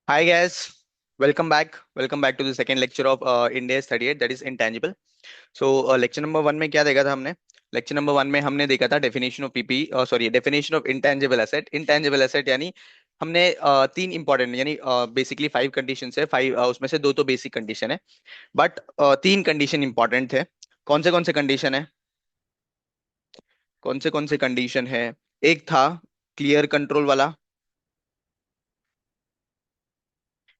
Hi guys, welcome back. Welcome back to the second lecture of Ind AS 38, that is intangible. So lecture number one में क्या देखा था हमने? Lecture number one में हमने देखा था definition of PP, sorry definition of intangible asset. Intangible asset यानी हमने तीन इंपॉर्टेंट यानी बेसिकली फाइव कंडीशन है। फाइव उसमें से दो तो बेसिक कंडीशन है, बट तीन कंडीशन इंपॉर्टेंट थे। कौन से कंडीशन है? कौन से कंडीशन है? एक था क्लियर कंट्रोल वाला,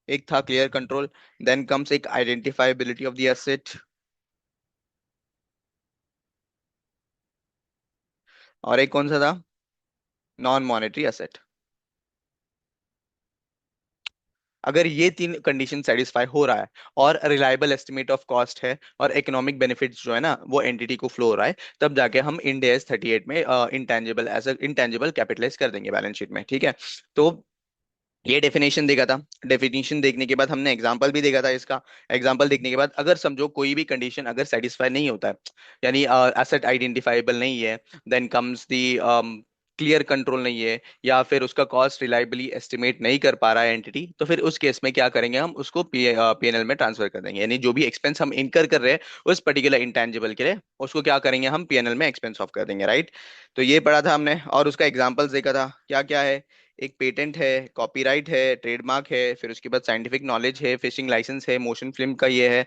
एक था क्लियर कंट्रोल। देन कम्स एक आइडेंटिफाइबिलिटी ऑफ द एसेट, और एक कौन सा था? Non monetary asset. अगर ये तीन कंडीशन सेटिस्फाई हो रहा है और रिलायबल एस्टिमेट ऑफ कॉस्ट है और इकोनॉमिक बेनिफिट्स जो है ना वो एंटिटी को फ्लो हो रहा है, तब जाके हम इंड एस 38 में इंटेंजिबल एज इंटेंजिबल कैपिटलाइज कर देंगे बैलेंस शीट में। ठीक है। तो ये डेफिनेशन देखा था। डेफिनेशन देखने के बाद हमने एग्जांपल भी देखा था इसका। एग्जांपल देखने के बाद अगर समझो कोई भी कंडीशन अगर सेटिस्फाई नहीं होता है, यानी एसेट आइडेंटिफाइबल नहीं है, then comes the clear control नहीं है, या फिर उसका कॉस्ट रिलायबली एस्टिमेट नहीं कर पा रहा है एंटिटी, तो फिर उस केस में क्या करेंगे? हम उसको पीएनएल में ट्रांसफर कर देंगे। यानी जो भी एक्सपेंस हम इनकर कर रहे हैं उस पर्टिकुलर इंटेंजिबल के लिए, उसको क्या करेंगे? हम पीएनएल में एक्सपेंस ऑफ कर देंगे, राइट। तो ये पढ़ा था हमने और उसका एग्जांपल्स देखा था। क्या क्या है? एक पेटेंट है, कॉपीराइट है, ट्रेडमार्क है, फिर उसके बाद साइंटिफिक नॉलेज है, फिशिंग लाइसेंस है, मोशन फिल्म का ये है।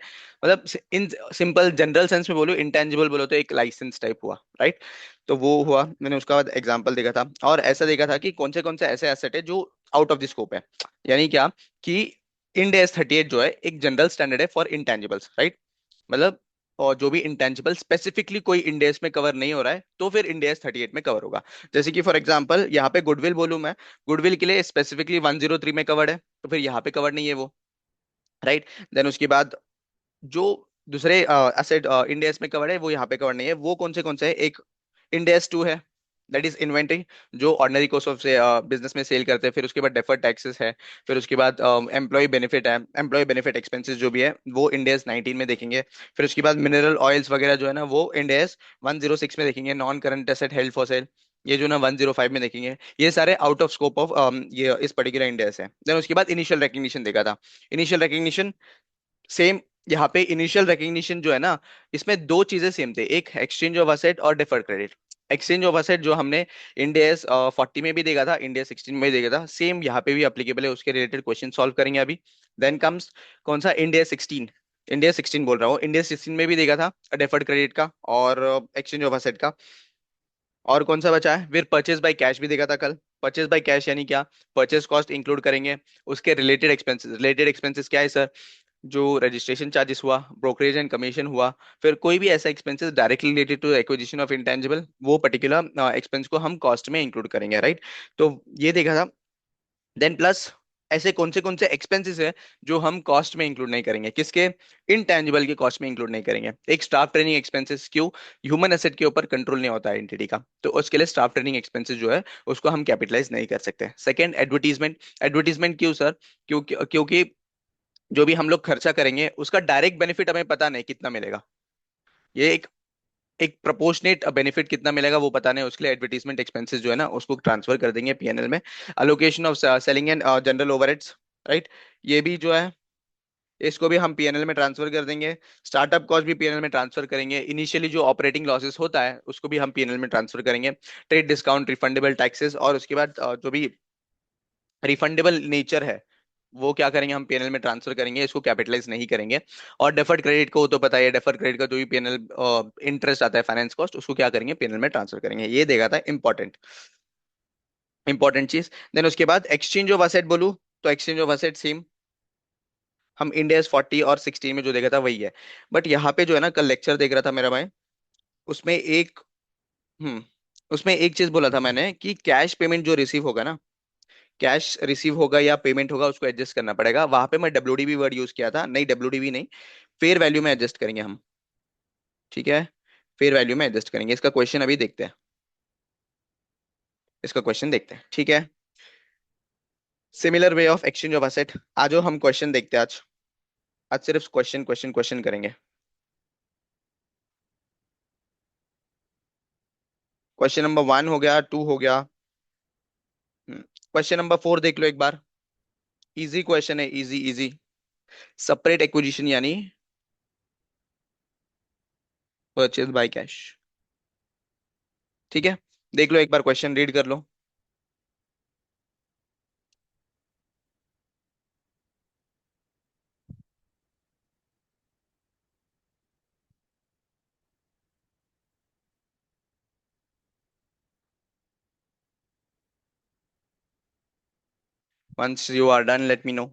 मतलब इन सिंपल जनरल सेंस में बोलो, इंटेंजिबल बोलो तो एक लाइसेंस टाइप हुआ, राइट। तो वो हुआ, मैंने उसका बाद एग्जांपल देखा था और ऐसा देखा था कि कौन से ऐसे एसेट है जो आउट ऑफ द स्कोप है। यानी क्या कि इंड एस 38 जो है एक जनरल स्टैंडर्ड है फॉर इंटेंजिबल्स, राइट। मतलब और जो भी इंटेंजिबल स्पेसिफिकली कोई इंडेस में कवर नहीं हो रहा है तो फिर इंडेस 38 में कवर होगा। जैसे कि फॉर एग्जांपल यहाँ पे गुडविल बोलूं मैं, गुडविल के लिए स्पेसिफिकली 103 में कवर्ड है, तो फिर यहाँ पे कवर नहीं है वो, राइट। देन उसके बाद जो दूसरे एसेट इंडेस में कवर्ड है वो यहाँ पे कवर नहीं है। वो कौन से है? एक इंडेस 2 है, दैट इज इन्वेंटरी, जो ऑर्डिनरी कॉस्ट ऑफ से बिजनेस में सेल करते हैं। फिर उसके बाद डेफर्ड टैक्सेस है। फिर उसके बाद एम्प्लॉय बेनिफिट है, एम्प्लॉय बेनिफिट एक्सपेंसेस जो भी है वो इंडेस 19 में देखेंगे। फिर उसके बाद मिनरल ऑयल्स वगैरह जो है ना वो इंडेस 106 में देखेंगे। Non current asset held for sale ये जो ना 105 में देखेंगे। ये सारे आउट ऑफ स्कोप ऑफ ये इस पर्टिकुलर इंडेस है। देन उसके बाद इनिशियल रिकग्निशन देखा था। इनिशियल रिकग्निशन सेम, यहाँ पे इनिशियल रिकग्निशन जो है ना, इसमें दो चीजें सेम थे, एक एक्सचेंज ऑफ असेट और deferred credit. Exchange of asset जो हमने इंडेस 40 में भी देखा था, इंडेस 16 में भी देखा था, सेम यहाँ पे भी अप्लीकेबल है। उसके रिलेटेड क्वेश्चन सॉल्व करेंगे अभी। देन कम्स कौन सा? इंडेस 16। इंडेस 16 बोल रहा हूँ, इंडेस 16 में भी देखा था डेफर्ड क्रेडिट का और एक्सचेंज ऑफ असेट का। और कौन सा बचा है? फिर परचेज बाय कैश भी देखा था कल। परचेज बाय कैश यानी क्या? परचेज कॉस्ट इंक्लूड करेंगे, उसके रिलेटेड एक्सपेंसेस। रिलेटेड एक्सपेंसेस क्या है सर? जो रजिस्ट्रेशन चार्जेस हुआ, ब्रोकरेज एंड कमीशन हुआ, फिर कोई भी ऐसा expenses directly related to acquisition of intangible, वो पर्टिकुलर एक्सपेंस को हम कॉस्ट में इंक्लूड करेंगे, राइट। तो ये देखा था। देन प्लस ऐसे कौन से एक्सपेंसेस है जो हम कॉस्ट में इंक्लूड नहीं करेंगे? किसके? इंटेंजिबल के कॉस्ट में इंक्लूड नहीं करेंगे। एक स्टाफ ट्रेनिंग एक्सपेंसेस, क्यों? ह्यूमन एसेट के ऊपर कंट्रोल नहीं होता है एंटिटी का, तो उसके लिए स्टाफ ट्रेनिंग एक्सपेंसेस जो है उसको हम कैपिटलाइज नहीं कर सकते। Second, advertisement. एडवर्टीजमेंट क्यों सर? क्योंकि जो भी हम लोग खर्चा करेंगे उसका डायरेक्ट बेनिफिट हमें पता नहीं कितना मिलेगा। ये एक प्रोपोर्शनेट बेनिफिट कितना मिलेगा वो पता नहीं, उसके लिए एडवर्टीजमेंट एक्सपेंसेस जो है ना उसको ट्रांसफर कर देंगे पीएनएल में। Allocation of selling and general overheads, right. ये भी जो है इसको भी हम पीएनएल में ट्रांसफर कर देंगे। स्टार्टअप कॉस्ट भी पीएनएल में ट्रांसफर करेंगे। इनिशियली जो ऑपरेटिंग लॉसेस होता है उसको भी हम पीएनएल में ट्रांसफर करेंगे। ट्रेड डिस्काउंट, रिफंडेबल टैक्सेस, और उसके बाद जो भी रिफंडेबल नेचर है वो क्या करेंगे? हम पीएनएल में ट्रांसफर करेंगे, इसको कैपिटलाइज नहीं करेंगे। और डेफर्ड क्रेडिट को तो पता ही है, डेफर्ड क्रेडिट का जो भी पीएनएल इंटरेस्ट आता है, फाइनेंस कॉस्ट, उसको क्या करेंगे? पीएनएल में ट्रांसफर करेंगे। ये देखा था इंपॉर्टेंट इंपॉर्टेंट चीज। देन उसके बाद एक्सचेंज ऑफ असेट बोलूं तो एक्सचेंज ऑफ असेट सेम, हम इंडियाज 40 और 16 में जो देखा था वही है। बट यहाँ पे जो है ना, कल लेक्चर देख रहा था मेरा भाई, उसमें एक हम्म उसमें एक चीज बोला था मैंने कि कैश पेमेंट जो रिसीव होगा ना, कैश रिसीव होगा या पेमेंट होगा उसको एडजस्ट करना पड़ेगा। वहां पे मैं डब्ल्यूडीवी वर्ड यूज किया था, नहीं डब्ल्यूडीवी नहीं, फेयर वैल्यू में एडजस्ट करेंगे हम। ठीक है, फेयर वैल्यू में एडजस्ट करेंगे। इसका क्वेश्चन अभी देखते हैं, इसका क्वेश्चन देखते हैं, ठीक है। Similar way of exchange of asset. आज हम क्वेश्चन देखते हैं आज। आज सिर्फ क्वेश्चन क्वेश्चन क्वेश्चन करेंगे। क्वेश्चन नंबर वन हो गया, टू हो गया। क्वेश्चन नंबर फोर देख लो एक बार। इजी क्वेश्चन है, इजी इजी। सेपरेट एक्विजिशन यानी परचेज बाय कैश। ठीक है, देख लो एक बार क्वेश्चन रीड कर लो। Once you are done let me know.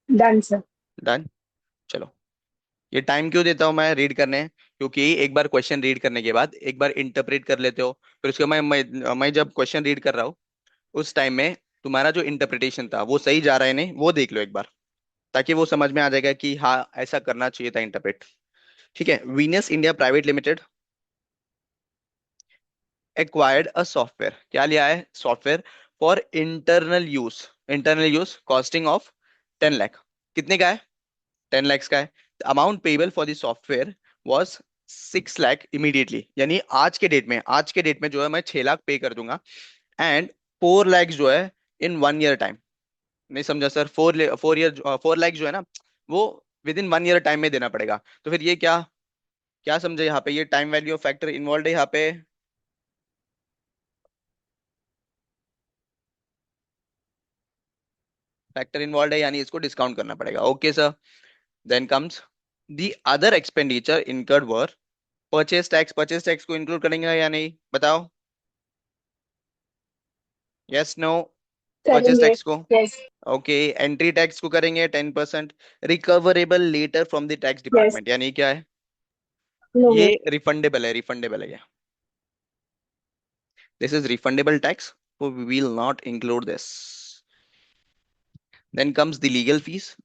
Done sir. Done. चलो, ये टाइम क्यों देता हूँ मैं रीड करने, क्योंकि एक बार क्वेश्चन रीड करने के बाद एक बार इंटरप्रेट कर लेते हो, फिर उसके बाद मैं जब क्वेश्चन रीड कर रहा हूँ उस टाइम में तुम्हारा जो इंटरप्रिटेशन था वो सही जा रहा है नहीं, वो देख लो एक बार, ताकि वो समझ में आ जाएगा कि हाँ ऐसा करना चाहिए था इंटरप्रेट। ठीक है, Venus India private limited acquired a software, क्या लिया है, software for internal use. Internal use costing of 10 lakh. कितने का है, 10 lakhs का है। Amount payable for the software was 6 lakh immediately, यानी आज के डेट में जो है मैं 6 लाख पे कर दूंगा। एंड 4 lakhs जो है इन 1 ईयर टाइम। नहीं समझा सर, 4 लाख जो है ना वो विद इन 1 ईयर टाइम में देना पड़ेगा। तो फिर ये क्या, क्या समझे यहाँ पे, ये time value of factor involve है यहाँ पे। फैक्टर इन्वॉल्व है यानी इसको डिस्काउंट करना पड़ेगा, okay sir. Then comes the other expenditure incurred were purchase tax. Purchase tax को इंक्लूड करेंगे या नहीं बताओ, यस नो। परचेज करेंगे। टैक्स को, यस। ओके। एंट्री टैक्स को करेंगे 10%। Recoverable later from the tax yes. Department यानी क्या है, नो ये वे। रिफंडेबल है, रिफंडेबल है। This is refundable tax, so we will not include this. Then comes the legal fees.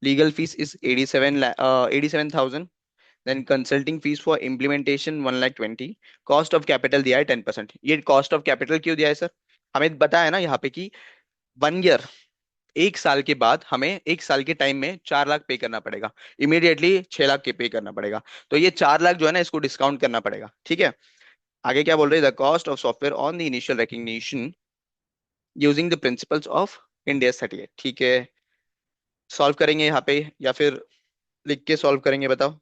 Legal fees is 87,000. Then consulting fees for implementation 1 lakh 20। Cost of capital दिया है 10%। ये cost of capital क्यों दिया है sir, हमें बताया ना यहाँ पे कि 1 ईयर, 1 साल के बाद हमें 1 साल के टाइम में 4 लाख पे करना पड़ेगा, इमीडिएटली 6 लाख के पे करना पड़ेगा। तो ये 4 लाख जो है ना इसको डिस्काउंट करना पड़ेगा, ठीक है। आगे क्या बोल रहे हैं, the cost of software on the initial recognition using the principles of India 38। ठीक है, सॉल्व करेंगे यहाँ पे या फिर लिख के सॉल्व करेंगे बताओ।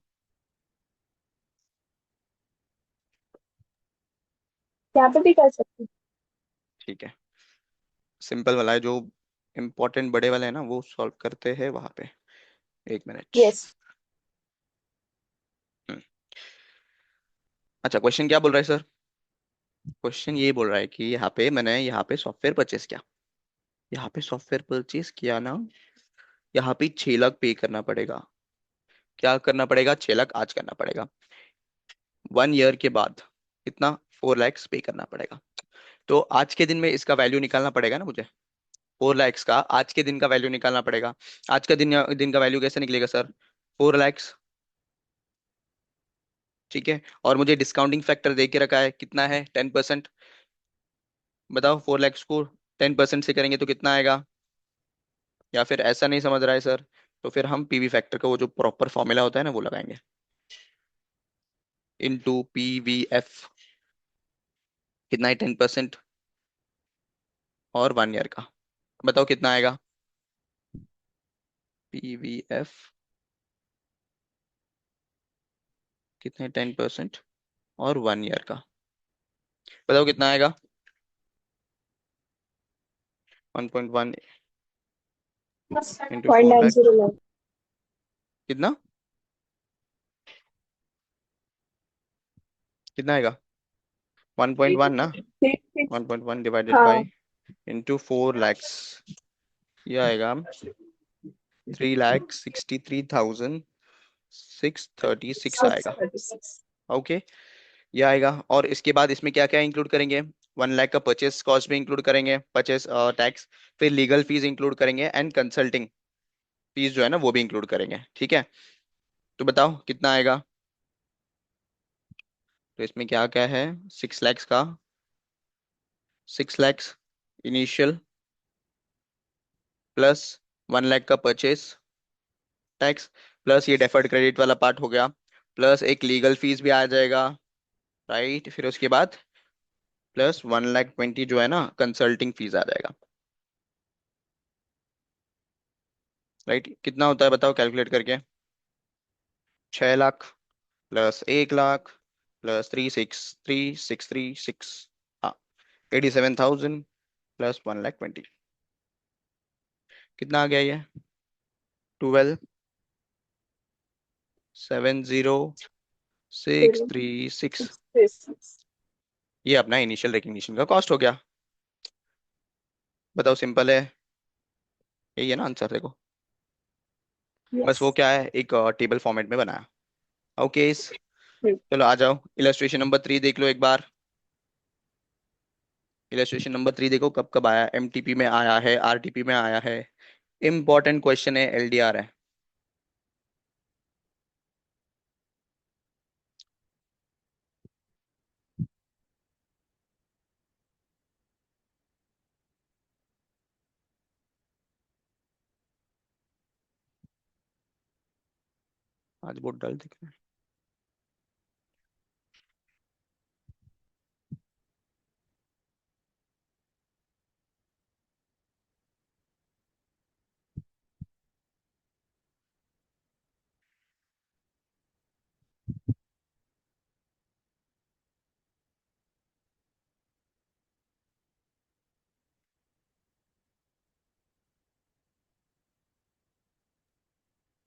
यहाँ पे भी कर सकते हैं। ठीक है, सिंपल वाला है जो इम्पोर्टेंट बड़े वाले है ना वो सॉल्व करते हैं वहां पे। 1 मिनट। यस। हम्म, अच्छा क्वेश्चन क्या बोल रहा है सर, क्वेश्चन ये बोल रहा है कि मैंने यहाँ पे सॉफ्टवेयर परचेस किया, यहाँ पे सॉफ्टवेयर परचेस किया ना, यहाँ पे 6 लाख पे करना पड़ेगा। क्या करना पड़ेगा, 6 लाख आज करना पड़ेगा। 1 ईयर के बाद कितना, 4 lakhs पे करना पड़ेगा। तो आज के दिन में इसका वैल्यू निकालना पड़ेगा ना मुझे, 4 lakhs का आज के दिन का वैल्यू निकालना पड़ेगा। आज का दिन का वैल्यू कैसे निकलेगा सर, 4 lakhs। ठीक है, और मुझे डिस्काउंटिंग फैक्टर दे के रखा है कितना है, 10%। बताओ 4 lakhs को 10% से करेंगे तो कितना आएगा, या फिर ऐसा नहीं समझ रहा है सर, तो फिर हम पीवी फैक्टर का वो जो प्रॉपर फॉर्मूला होता है ना वो लगाएंगे, इनटू PVF। कितना है, 10% और 1 ईयर का। बताओ कितना आएगा, PVF कितना है, 10% और 1 ईयर का। बताओ कितना आएगा, 1.1 into point four nine lakh zero nine. कितना, कितना आएगा, 1.1 ना, 1.1 डिवाइडेड हाँ। बाई इंटू 4 lakhs, ये आएगा 3,63,636 आएगा। 636। ओके, ये आएगा। और इसके बाद इसमें क्या क्या इंक्लूड करेंगे, 1 लाख का परचेस कॉस्ट भी इंक्लूड करेंगे, परचेस टैक्स, फिर लीगल फीस इंक्लूड करेंगे एंड कंसल्टिंग फीस जो है ना वो भी इंक्लूड करेंगे, ठीक है। तो बताओ कितना आएगा, तो इसमें क्या क्या है, 6 lakhs का, 6 lakhs इनिशियल प्लस 1 लाख का परचेस टैक्स, प्लस ये डेफर्ड क्रेडिट वाला पार्ट हो गया, प्लस एक लीगल फीस भी आ जाएगा, राइट। फिर उसके बाद प्लस 1,20,000 जो है ना कंसल्टिंग फीस आ जाएगा, राइट। कितना होता है बताओ कैलकुलेट करके। 6 लाख प्लस 1 लाख प्लस 3,636, हाँ, 87,000 प्लस 1,20,000, कितना आ गया ये? 12,70,636। 636। ये अपना इनिशियल रिकग्निशन का कॉस्ट हो गया। बताओ, सिंपल है, यही है ना आंसर, देखो। बस यस। वो क्या है, एक टेबल फॉर्मेट में बनाया। ओके, चलो आ जाओ, इलस्ट्रेशन नंबर 3 देख लो एक बार। इलस्ट्रेशन नंबर 3 देखो, कब कब आया, एमटीपी में आया है, आरटीपी में आया है। इंपॉर्टेंट क्वेश्चन है, एलडीआर है। आज बहुत डल दिख रहा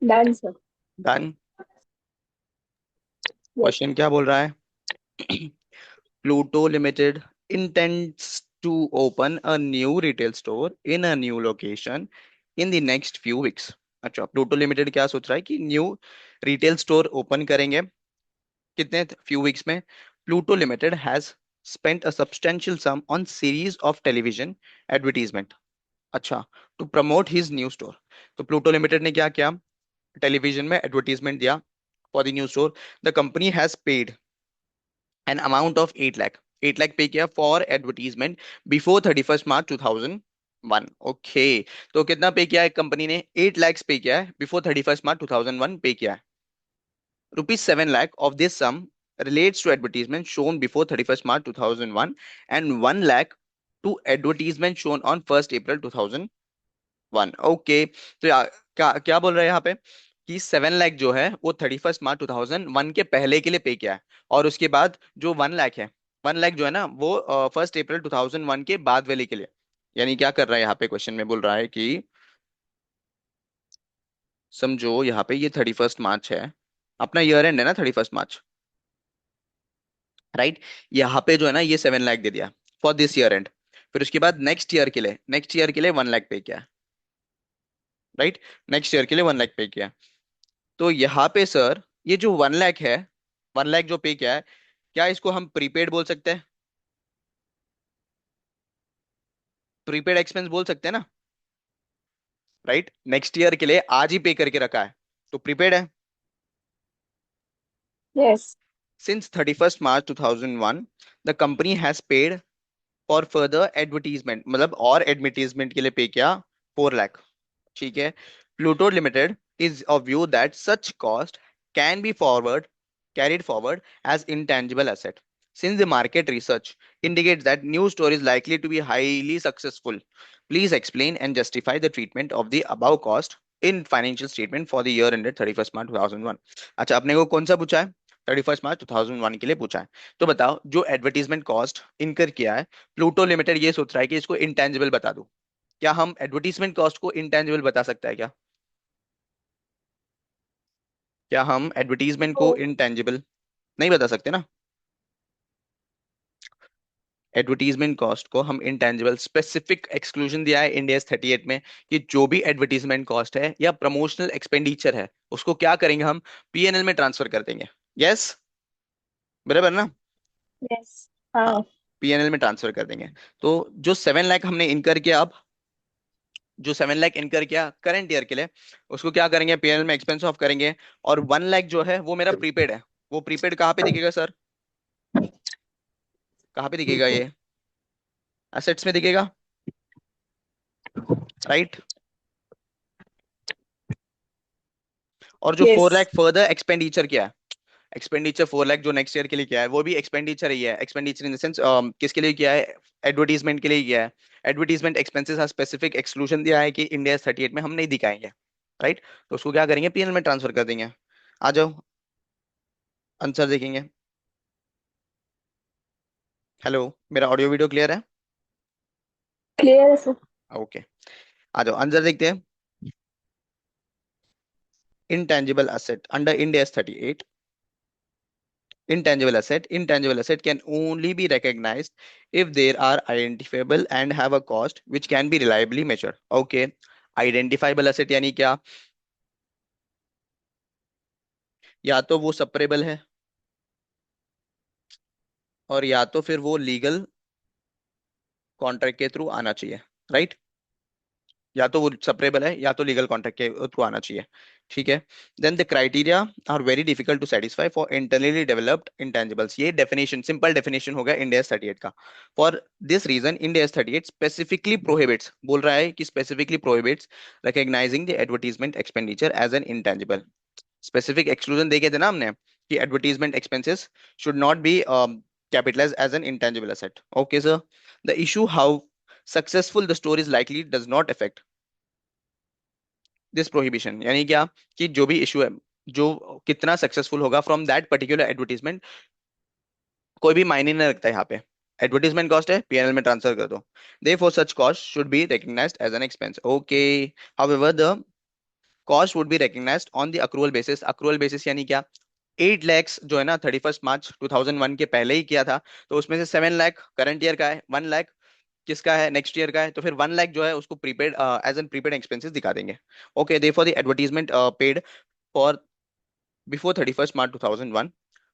डन सर। है। डन। यस। क्वेश्चन क्या बोल रहा है? Pluto limited intends to open a new retail store in a new location in the next few weeks। अच्छा, प्लूटो लिमिटेड क्या सोच रहा है कि न्यू रिटेल स्टोर ओपन करेंगे कितने फ्यू वीक्स में। Pluto limited has spent a substantial sum on series of television advertisement, अच्छा, to promote his new store. तो प्लूटो लिमिटेड ने क्या किया, टेलीविजन में एडवर्टीजमेंट दिया for the new store. The company has paid an amount of 8 lakh, 8 lakh pay किया for advertisement before 31 March 2001। Okay, तो कितना पे किया है कंपनी ने? 8 lakhs पे किया है, बिफोर 31 मार्च 2001 पे किया है। ₹7 lakh of this sum relates to advertisement shown before 31 March 2001 and 1 lakh to advertisement shown on 1st April 2001। Okay, तो क्या क्या बोल रहे हैं यहाँ पे कि 7 लाख जो है वो 31 मार्च 2001 के पहले के लिए पे किया है, और उसके बाद जो 1 लाख है, 1 लाख जो है ना वो 1st April 2001 के बाद वाले के लिए। यानी क्या कर रहा है यहाँ पे, क्वेश्चन में बोल रहा है कि समझो यहाँ पे ये 31 मार्च है, अपना ईयर एंड है ना 31 मार्च, राइट। यहाँ पे जो है ना ये 7 लाख दे दिया फॉर दिस ईयर एंड। फिर उसके बाद नेक्स्ट ईयर के लिए 1 लाख पे किया, राइट। नेक्स्ट ईयर के लिए 1 लाख पे किया। तो यहाँ पे सर ये जो 1 लाख है, 1 लाख जो पे किया है, क्या इसको हम प्रीपेड बोल सकते हैं? प्रीपेड एक्सपेंस बोल सकते हैं ना, राइट। नेक्स्ट ईयर के लिए आज ही पे करके रखा है, तो प्रीपेड है। Yes. Since 31 March 2001 the company has paid for further advertisement, मतलब और एडवर्टीजमेंट के लिए पे किया 4 लाख, ठीक है। Pluto limited is of view that such cost can be forward carried forward as intangible asset since the market research indicates that new store is likely to be highly successful। Please explain and justify the treatment of the above cost in financial statement for the year ended 31 March 2001। अच्छा, अपने को कौन सा पूछा है? 31 March 2001 के लिए पूछा है। तो बताओ, जो एडवर्टीजमेंट कॉस्ट इनकर किया है, प्लूटो लिमिटेड ये सोच रहा है कि इसको इंटेंजिबल बता दूं। क्या हम एडवर्टीजमेंट कॉस्ट को इंटेंजिबल बता सकता है क्या? क्या हम एडवर्टीजमेंट तो को इंटेंजिबल नहीं बता सकते ना? एडवर्टीजमेंट कॉस्ट को हम इंटेंजिबल, स्पेसिफिक एक्सक्लूजन दिया है इंडिया 38 में कि जो भी एडवर्टीजमेंट कॉस्ट है या प्रमोशनल एक्सपेंडिचर है उसको क्या करेंगे हम, पीएनएल में ट्रांसफर कर देंगे। यस, बराबर ना? यस। हाँ, हाँ। पीएनएल में ट्रांसफर कर देंगे। तो जो 7 लाख हमने इनकर किया, अब जो 7 लाख इनकर किया करंट ईयर के लिए, उसको क्या करेंगे, पीएनएल में एक्सपेंस ऑफ करेंगे। और 1 लाख जो है वो मेरा प्रीपेड है। वो प्रीपेड कहाँ पे दिखेगा सर? कहाँ पे दिखेगा ये? एसेट्स में दिखेगा, राइट। और जो यस। 4 लाख फर्दर एक्सपेंडिचर किया है, एक्सपेंडिचर 4 लाख जो नेक्स्ट ईयर के लिए किया है वो भी एक्सपेंडिचर ही है। एक्सपेंडिचर इन द सेंस किसके लिए किया है? एडवर्टीजमेंट के लिए किया है। एडवर्टीजमेंट एक्सपेंसेस का स्पेसिफिक एक्सक्लूजन दिया है कि इंडिया 38 में हम नहीं दिखाएंगे। राइट, तो उसको क्या करेंगे, पीएनएल में ट्रांसफर कर देंगे। आ जाओ, आंसर देखेंगे। हेलो, मेरा ऑडियो वीडियो क्लियर है? क्लियर है सर। ओके, आ जाओ आंसर देखते हैं। intangible asset under Ind AS 38. Intangible asset can only be recognized if they are identifiable and have a cost which can be reliably measured. Okay, identifiable asset यानी क्या? या तो वो separable है, और या तो फिर वो लीगल कॉन्ट्रैक्ट के थ्रू आना चाहिए। राइट, या तो वो सेपरेबल है या तो लीगल कॉन्ट्रैक्ट के थ्रू आना चाहिए। ठीक है। Then the criteria are very difficult to satisfy for internally developed intangibles. ये डेफिनेशन, सिंपल डेफिनेशन होगा इंडिया 38 का। For this reason India 38 specifically prohibits, बोल रहा है कि specifically prohibits recognizing the advertisement expenditure as an intangible. Specific exclusion देखे थे ना हमने कि advertisement expenses should not be capitalized as an intangible asset. Okay, sir. The issue how successful the store is likely does not affect this prohibition. यानी क्या, कि जो भी इशू है, जो कितना सक्सेसफुल होगा फ्रॉम दैट पर्टिकुलर एडवर्टीजमेंट, कोई भी मायने नहीं रखता यहाँ पे। एडवर्टीजमेंट कॉस्ट है, पीएनएल में ट्रांसफर कर दो। They for such cost should be recognised as an expense. Okay, however the cost would be recognised on the accrual basis. Accrual basis यानी क्या? 8 lakhs जो है ना 31 मार्च 2001 के पहले ही किया था, तो उसमें से 7 लाख करंट ईयर का है, 1 लाख किसका है, नेक्स्ट ईयर का है, तो फिर 1 लाख जो है उसको prepaid as an prepaid expenses दिखा देंगे। Okay, they for the advertisement paid for before 31st March 2001,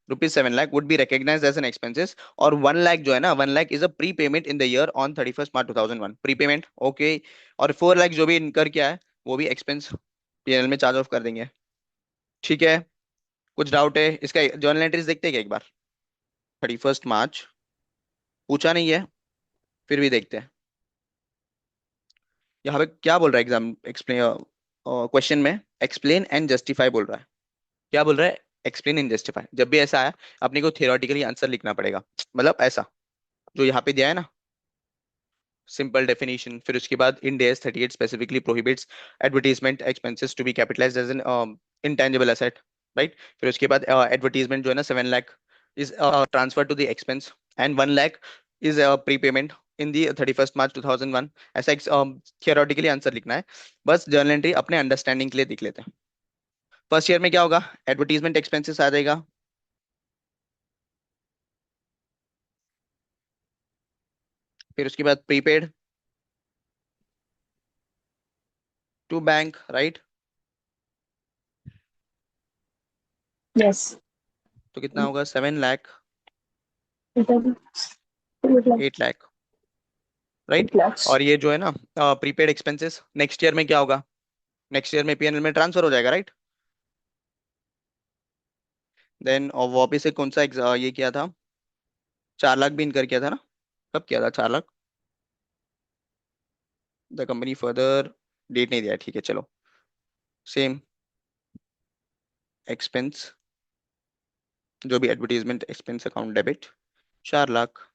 rupees 7 lakh would be recognized as an expenses, और 1 lakh जो है ना, 1 lakh is a prepayment in the year on 31st March 2001, prepayment। Okay, और 4 लाख जो भी इनकर किया है वो भी एक्सपेंस पीएनएल में चार्ज ऑफ कर देंगे। ठीक है, कुछ डाउट है इसका? जर्नल एंट्रीज देखते हैं क्या एक बार? 31st मार्च पूछा नहीं है, फिर भी देखते हैं। यहाँ पे क्या बोल रहा है एग्जाम एक्सप्लेन क्वेश्चन में? एक्सप्लेन एंड जस्टिफाई बोल रहा है। क्या बोल रहा है? Explain and justify. जब भी ऐसा आया अपने को थियोरेटिकली आंसर लिखना पड़ेगा, मतलब ऐसा जो यहाँ पे दिया है ना, सिंपल डेफिनेशन, फिर उसके बाद Ind AS 38 specifically prohibits advertisement expenses to be capitalized as an intangible asset. Right, फिर उसके बाद एडवर्टीजमेंट जो है ना 7 lakh is transfer to the expense, and 1 lakh is prepayment in the 31st March 2001। ऐसा थियोरेटिकली आंसर लिखना है, बस जर्नल एंट्री अपने अंडरस्टैंडिंग के लिए देख लेते हैं। फर्स्ट ईयर में क्या होगा? एडवर्टीजमेंट एक्सपेंसेस आ जाएगा, फिर उसके बाद prepaid to bank. Right, yes. तो कितना होगा? 7 लाख, इधर 8 लाख। 8 लाख। राइट, 8 लाख। और ये जो है ना प्रीपेड एक्सपेंसेस नेक्स्ट ईयर में क्या होगा? नेक्स्ट ईयर में पीएनएल में ट्रांसफर हो जाएगा। राइट, देन और वापिस से कौन सा ये किया था? 4 लाख भी इनकर किया था ना? कब किया था 4 lakh? The company further, date नहीं दिया है, ठीक है चलो। सेम एक्सपेंस, जो भी advertisement expense account debit 4 lakh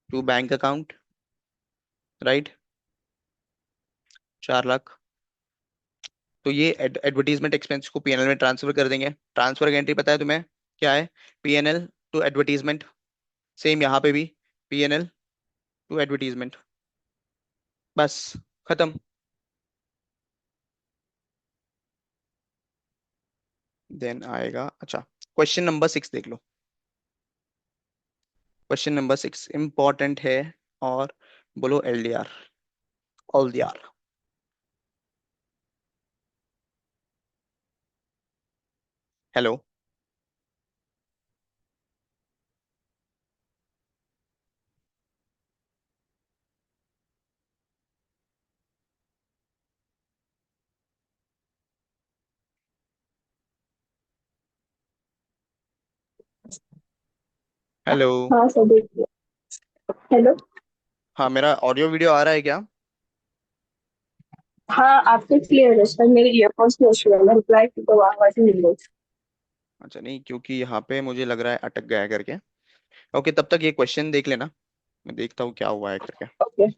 to bank account. Right, 4 lakh. तो ये एडवर्टीजमेंट एक्सपेंस को पीएनएल में ट्रांसफर कर देंगे। ट्रांसफर की एंट्री पता है तुम्हें क्या है? PNL to advertisement. सेम यहाँ पे भी पीएनएल टू एडवर्टीजमेंट, बस खत्म। देन आएगा, अच्छा, क्वेश्चन नंबर 6 देख लो। क्वेश्चन नंबर 6 इंपॉर्टेंट है, और बोलो LDR, all the R. Hello, hello. हाँ सर, देखिए। हेलो। हाँ, मेरा ऑडियो वीडियो आ रहा है क्या? हाँ, आपके क्लियर है सर, मेरे ईयरफोन्स में इशू है, मैं रिप्लाई की तो आवाज ही नहीं रही। अच्छा नहीं, क्योंकि यहाँ पे मुझे लग रहा है अटक गया है करके। ओके, तब तक ये क्वेश्चन देख लेना, मैं देखता हूँ क्या हुआ है करके। ओके।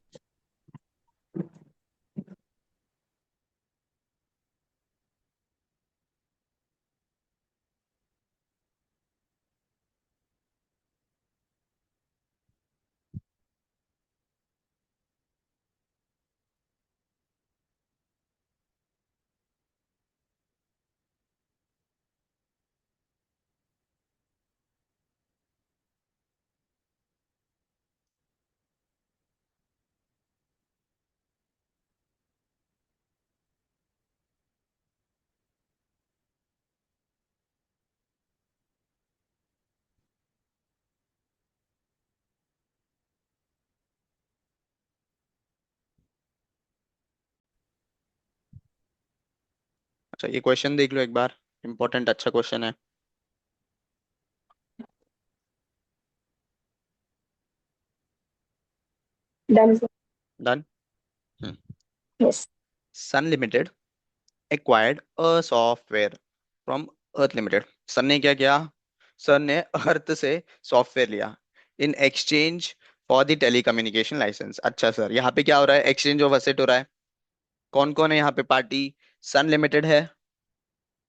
अच्छा, ये क्वेश्चन देख लो एक बार, इंपॉर्टेंट अच्छा क्वेश्चन है। Done. Done. Yes. Sun limited acquired a software from Earth limited. Sun ने क्या किया? सन ने अर्थ से सॉफ्टवेयर लिया in exchange for the telecommunication licence. अच्छा सर, यहाँ पे क्या हो रहा है? एक्सचेंज ऑफ असेट हो रहा है। कौन कौन है यहाँ पे पार्टी? सन लिमिटेड है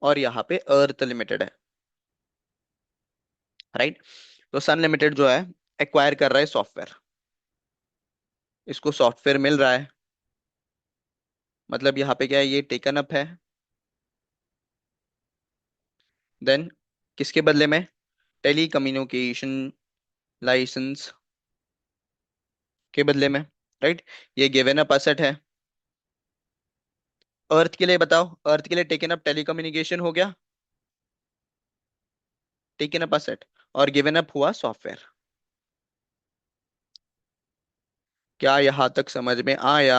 और यहाँ पे अर्थ लिमिटेड है, राइट? तो सन लिमिटेड जो है एक्वायर कर रहा है सॉफ्टवेयर, इसको सॉफ्टवेयर मिल रहा है, मतलब यहाँ पे क्या है, ये टेकन अप है। देन किसके बदले में? टेली कम्युनिकेशन लाइसेंस के बदले में, राइट? ये गिवन अप असेट है। अर्थ के लिए बताओ, अर्थ के लिए टेकन अप टेलीकम्युनिकेशन हो गया, टेकन अप असेट, और गिवन अप हुआ सॉफ्टवेयर। क्या यहां तक समझ में आया?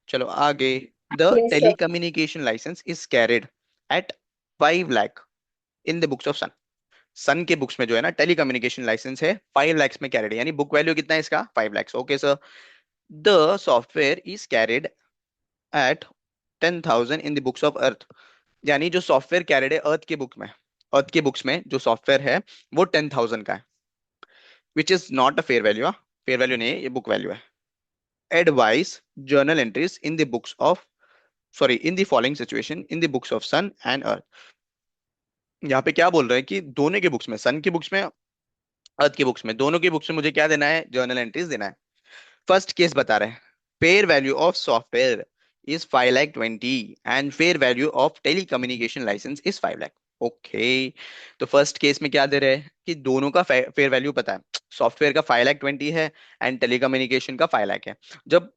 चलो आगे। The yes sir. Telecommunication licence is carried at 5 lakh in the books of Sun. Sun के बुक्स में जो है ना टेलीकम्युनिकेशन लाइसेंस है 5 lakhs में कैरिड, यानी बुक वैल्यू कितना है इसका? 5 lakhs। Okay sir. The software is carried at 10,000 in the books of Earth. यानी जो सॉफ्टवेयर कैरिड है अर्थ के बुक में, अर्थ के बुक्स में जो सॉफ्टवेयर है वो 10,000 का है, which is not a fair value. Fair value नहीं है, ये बुक वैल्यू है। Advise journal entries in the books of, sorry, in the following situation in the books of Sun and Earth. यहाँ पे क्या बोल रहे हैं कि दोनों के बुक्स में, सन की बुक्स में, अर्थ की बुक्स में, दोनों की बुक्स में मुझे क्या देना है? जर्नल एंट्रीज देना है। फर्स्ट केस बता रहे हैं, fair value of software is 5,20,000 and fair value of telecommunication licence is 5 lakh. Okay. तो फर्स्ट केस में क्या दे रहे हैं कि दोनों का फेयर वैल्यू पता है, सॉफ्टवेयर का 5,20,000 है एंड टेलीकम्युनिकेशन का 5 लाख है। जब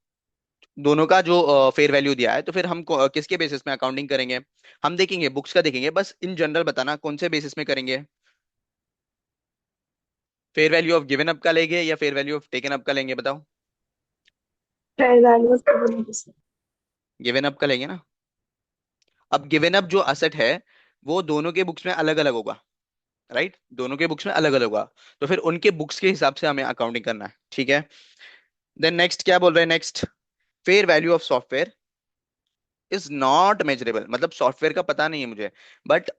दोनों का जो फेयर वैल्यू दिया है तो फिर हम किसके बेसिस में अकाउंटिंग करेंगे? हम देखेंगे, बुक्स का देखेंगे, बस इन जनरल बताना कौन से बेसिस में करेंगे। Fair value of given up का लेंगे या fair value of taken up का लेंगे, बताओ? Fair value of. Given up का लेंगे ना। अब गिवन अप जो असेट है वो दोनों के बुक्स में अलग अलग होगा, राइट? दोनों के बुक्स में अलग अलग होगा, तो फिर उनके बुक्स के हिसाब से हमें अकाउंटिंग करना है, ठीक है? देन नेक्स्ट क्या बोल रहे हैं? Next, fair value of software is not measurable, मतलब सॉफ्टवेयर का पता नहीं है मुझे, but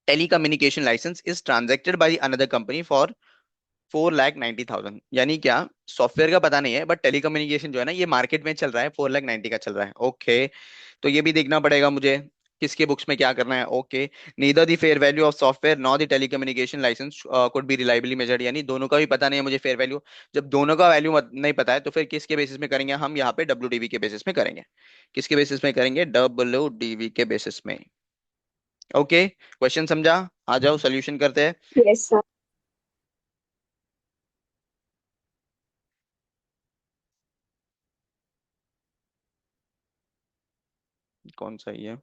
telecommunication licence is transacted by another company for 4,90,000। यानी क्या? सॉफ्टवेयर का पता नहीं है बट टेलीकम्युनिकेशन जो है ना ये मार्केट में चल रहा है 4,90,000 का चल रहा है। ओके, तो ये भी देखना पड़ेगा मुझे, किसके बुक्स में क्या करना है। Okay, neither the fair value of software nor the telecommunication licence could be reliably measured. यानी दोनों का भी पता नहीं है मुझे फेयर वैल्यू। जब दोनों का वैल्यू नहीं पता है तो फिर किसके बेसिस में करेंगे? हम यहाँ पे डब्ल्यू के बेसिस में करेंगे। किसके बेसिस में करेंगे? डब्ल्यू के बेसिस में। ओके, क्वेश्चन समझा? आ जाओ सोल्यूशन करते हैं। Yes sir. कौन सा ही है?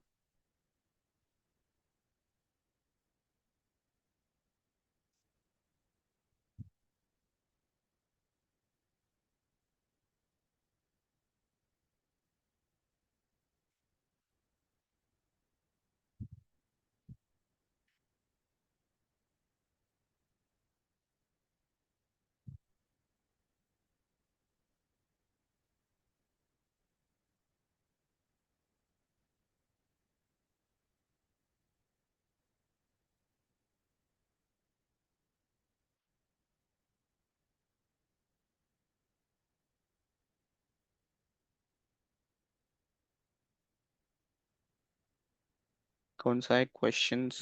कौन सा है क्वेश्चंस?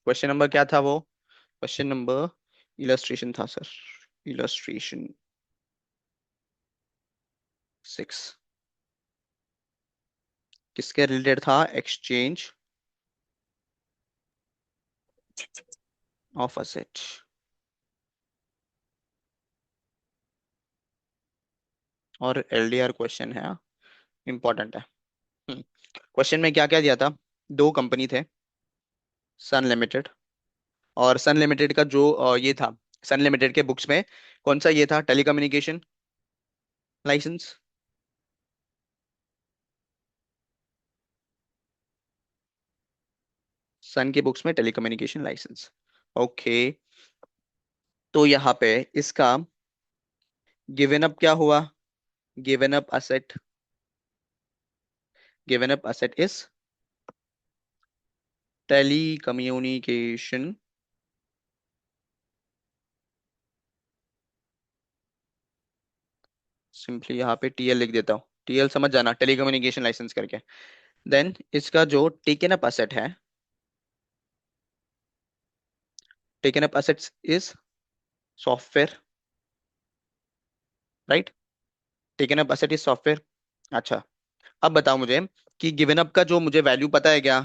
क्वेश्चन नंबर क्या था वो? क्वेश्चन नंबर इलस्ट्रेशन था सर। इलस्ट्रेशन 6 किसके रिलेटेड था? Exchange of asset. और एलडीआर क्वेश्चन है, इंपॉर्टेंट है। क्वेश्चन में क्या क्या दिया था? दो कंपनी थे, सन लिमिटेड, और सन लिमिटेड का जो ये था, सन लिमिटेड के बुक्स में कौन सा ये था? Telecommunication licence. सन के बुक्स में टेलीकम्युनिकेशन लाइसेंस। ओके। तो यहाँ पे इसका गिवन अप क्या हुआ? Given up asset, given up asset is telecommunication. Simply यहाँ पे टीएल लिख देता हूँ, टीएल समझ जाना, टेलीकम्युनिकेशन लाइसेंस करके। देन इसका जो टेकन अप असेट है, taken up assets is software, right? Taken up asset is software. अच्छा, अब बताओ मुझे कि गिवन अप का जो मुझे वैल्यू पता है क्या?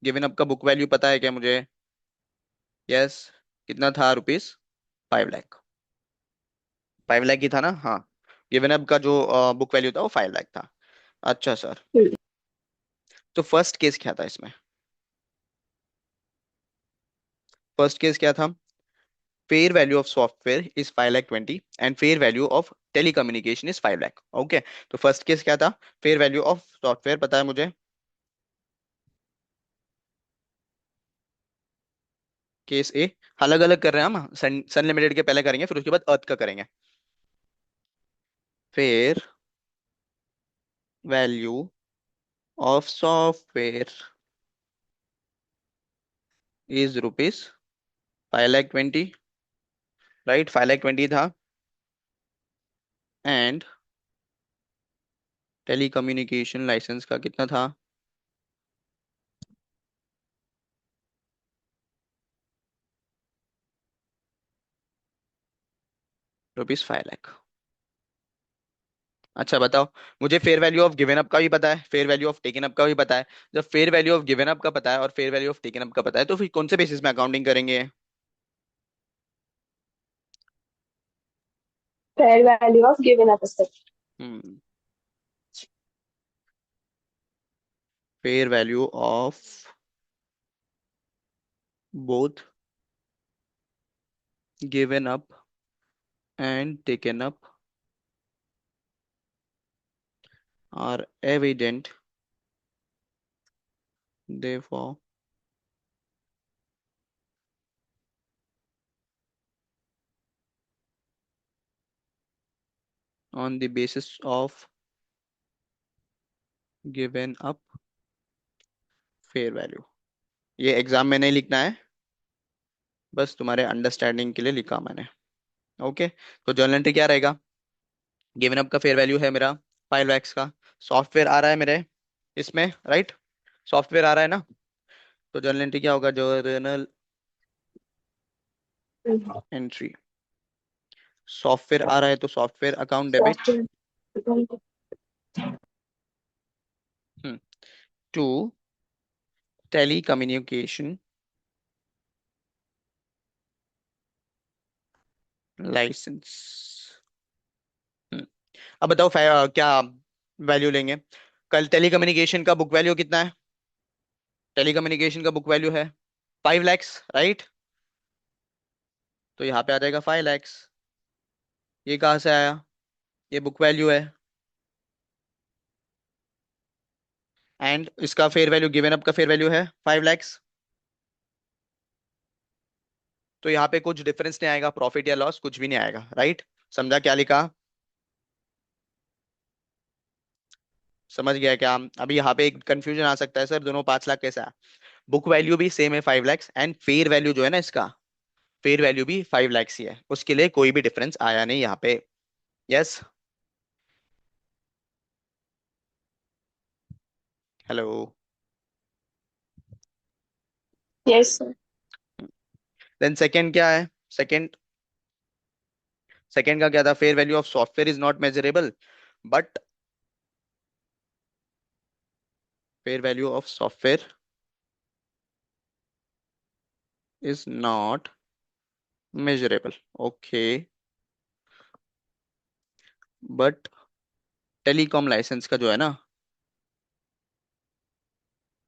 गिवन अप का बुक वैल्यू पता है क्या मुझे? यस। कितना था? रुपीज 5 लाख। 5 लाख ही था ना? हाँ। गिवन अप का जो बुक वैल्यू था वो 5 लाख था। अच्छा सर, तो फर्स्ट केस क्या था इसमें? फर्स्ट केस क्या था? Fair value of software is 5 lakh 20 and fair value of telecommunication is 5 lakh. Okay. तो फर्स्ट केस क्या था? फेयर वैल्यू ऑफ सॉफ्टवेयर पता है मुझे। केस ए। अलग अलग कर रहे हैं हम, सन लिमिटेड के पहले करेंगे, फिर उसके बाद अर्थ का करेंगे। Fair value of software is rupees 5 lakh 20, right? 5 lakh 20 था। एंड टेलीकम्युनिकेशन लाइसेंस का कितना था? रुपीज 5 लाख। अच्छा बताओ, मुझे fair value of given up का भी पता है, fair value of taken up का भी पता है। जब fair value of given up का पता है और fair value of taken up का पता है, तो फिर कौन से बेसिस में अकाउंटिंग करेंगे? fair value of given up asset. Hmm. Fair value of both given up and taken up are evident, therefore on the basis of given up fair value. ये एग्जाम में नहीं लिखना है, बस तुम्हारे अंडरस्टैंडिंग के लिए लिखा मैंने। ओके। तो जर्नल एंट्री क्या रहेगा? गिवन अप का फेयर वैल्यू है मेरा 5 lakhs का। सॉफ्टवेयर आ रहा है मेरे इसमें, राइट? सॉफ्टवेयर आ रहा है ना? तो जर्नल एंट्री क्या होगा? जर्नल एंट्री, सॉफ्टवेयर आ रहा है तो software account debit Software. To telecommunication licence. अब बताओ क्या वैल्यू लेंगे? कल टेलीकम्युनिकेशन का बुक वैल्यू कितना है? टेलीकम्युनिकेशन का बुक वैल्यू है 5 lakhs, राइट? तो यहाँ पे आ जाएगा 5 lakhs। ये कहाँ से आया? ये बुक वैल्यू है। एंड इसका फेयर वैल्यू, गिवन अप का फेयर वैल्यू है 5 lakhs। तो यहाँ पे कुछ डिफरेंस नहीं आएगा, प्रॉफिट या लॉस कुछ भी नहीं आएगा, राइट? समझा क्या लिखा? समझ गया क्या? अभी यहाँ पे एक कंफ्यूजन आ सकता है, सर दोनों 5 लाख कैसे आया? बुक वैल्यू भी सेम है 5 lakhs, एंड फेयर वैल्यू जो है ना इसका, फेयर वैल्यू भी 5 lakhs ही है, उसके लिए कोई भी डिफरेंस आया नहीं यहाँ पे। Yes. Hello. Yes, sir. Then second क्या है? सेकंड, सेकंड का क्या था? Fair value of software is not measurable, but fair value of software is not measurable. Okay. But telecom licence का जो है ना,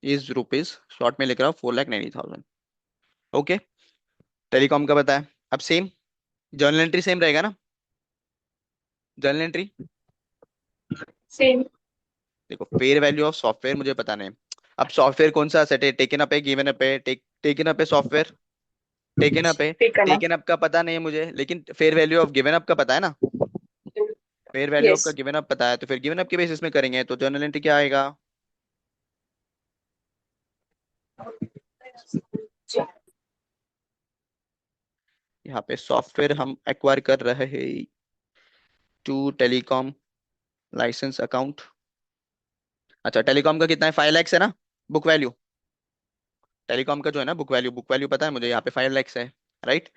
इज रुपीज, शॉर्ट में लिख रहा हूँ 4,90,000। ओके। टेलीकॉम का बताया। अब सेम, जर्नल एंट्री सेम रहेगा ना? Journal entry, Same. देखो फेयर वैल्यू ऑफ सॉफ्टवेयर मुझे पता नहीं। अब सॉफ्टवेयर कौन सा सेट है? टेकन अप है, गिवन अप है? टेकन अप है सॉफ्टवेयर, टेकन अप है। Taken up. टेकन अप का पता नहीं है मुझे, लेकिन fair value of given up का पता है ना। फेयर वैल्यू ऑफ का Yes. गिवन अप पता है, तो फिर गिवन अप के बेसिस में करेंगे, तो जर्नल एंट्री क्या आएगा? यहाँ पे सॉफ्टवेयर हम एक्वायर कर रहे हैं टू टेलीकॉम लाइसेंस अकाउंट। अच्छा, टेलीकॉम का कितना है? 5 lakhs है ना बुक वैल्यू। टेलीकॉम का जो है ना बुक वैल्यू पता है मुझे, यहाँ पे 5 lakhs है, राइट।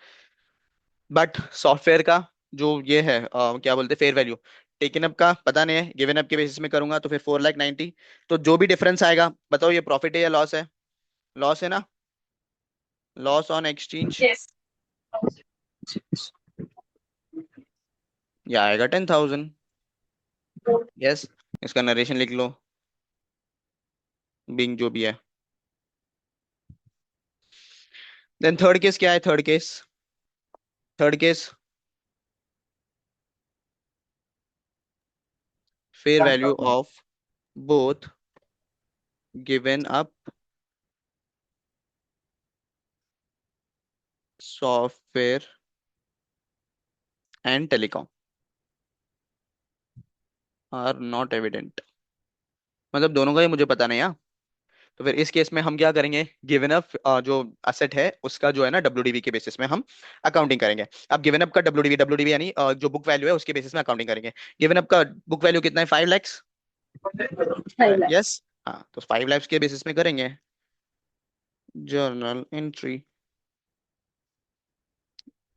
बट सॉफ्टवेयर का जो ये है क्या बोलते हैं, फेयर वैल्यू, टेकन अप का पता नहीं है, गिवन अप के बेसिस में करूंगा तो फिर 4,90,000। तो जो भी डिफरेंस आएगा, बताओ ये प्रॉफिट है या लॉस है? लॉस है ना? Loss on exchange, Yes. ये आएगा 10,000। यस। इसका नरेशन लिख लो, बिंग जो भी है। देन थर्ड केस क्या है? Third case, third case, fair value of both given up software and telecom are not evident. मतलब दोनों का ही मुझे पता नहीं है। तो फिर इस केस में हम क्या करेंगे? गिवन अप जो असेट है उसका जो है ना डब्ल्यूडीवी के बेसिस में हम अकाउंटिंग करेंगे। अब गिवन अप का डब्ल्यूडीवी, डब्ल्यूडीवी यानी जो बुक वैल्यू है उसके बेसिस में अकाउंटिंग करेंगे। गिवन अप का बुक वैल्यू कितना है? 5 lakhs। 5 lakhs. यस। हाँ, तो 5 lakhs के बेसिस में करेंगे journal entry,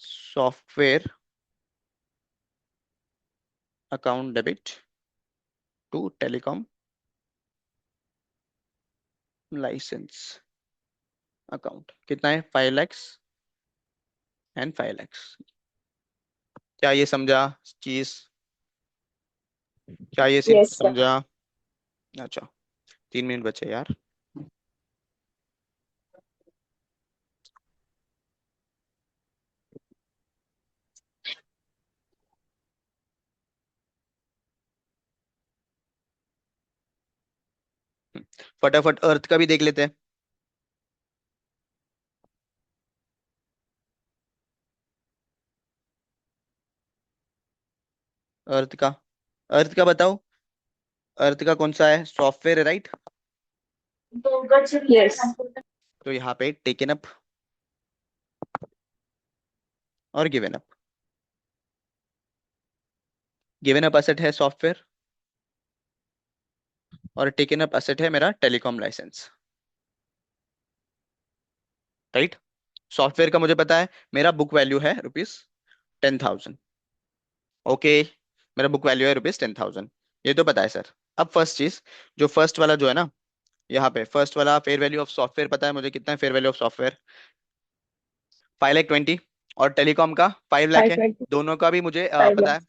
software account debit to telecom licence account. कितना है? 5 lakhs एंड 5 lakhs। क्या ये समझा चीज? क्या ये Yes, sir. समझा? अच्छा, 3 मिनट बचे यार। फटाफट अर्थ का भी देख लेते हैं। अर्थ का, अर्थ का बताओ। अर्थ का कौन सा है? सॉफ्टवेयर है, राइट। Yes. तो यहाँ पे टेकन अप और given up. Given up asset है सॉफ्टवेयर, और टेकन अप असेट है मेरा टेलीकॉम लाइसेंस, राइट। सॉफ्टवेयर का मुझे पता है, मेरा बुक वैल्यू है रुपीज 10,000। ओके, मेरा बुक वैल्यू है रुपीज 10,000, ये तो पता है सर। अब फर्स्ट चीज, जो फर्स्ट वाला जो है ना, यहाँ पे फर्स्ट वाला फेयर वैल्यू ऑफ सॉफ्टवेयर पता है मुझे कितना है? फेयर वैल्यू ऑफ सॉफ्टवेयर 5,20,000, और टेलीकॉम का 5 लाख है। 520. दोनों का भी मुझे 5 पता है। lakhs.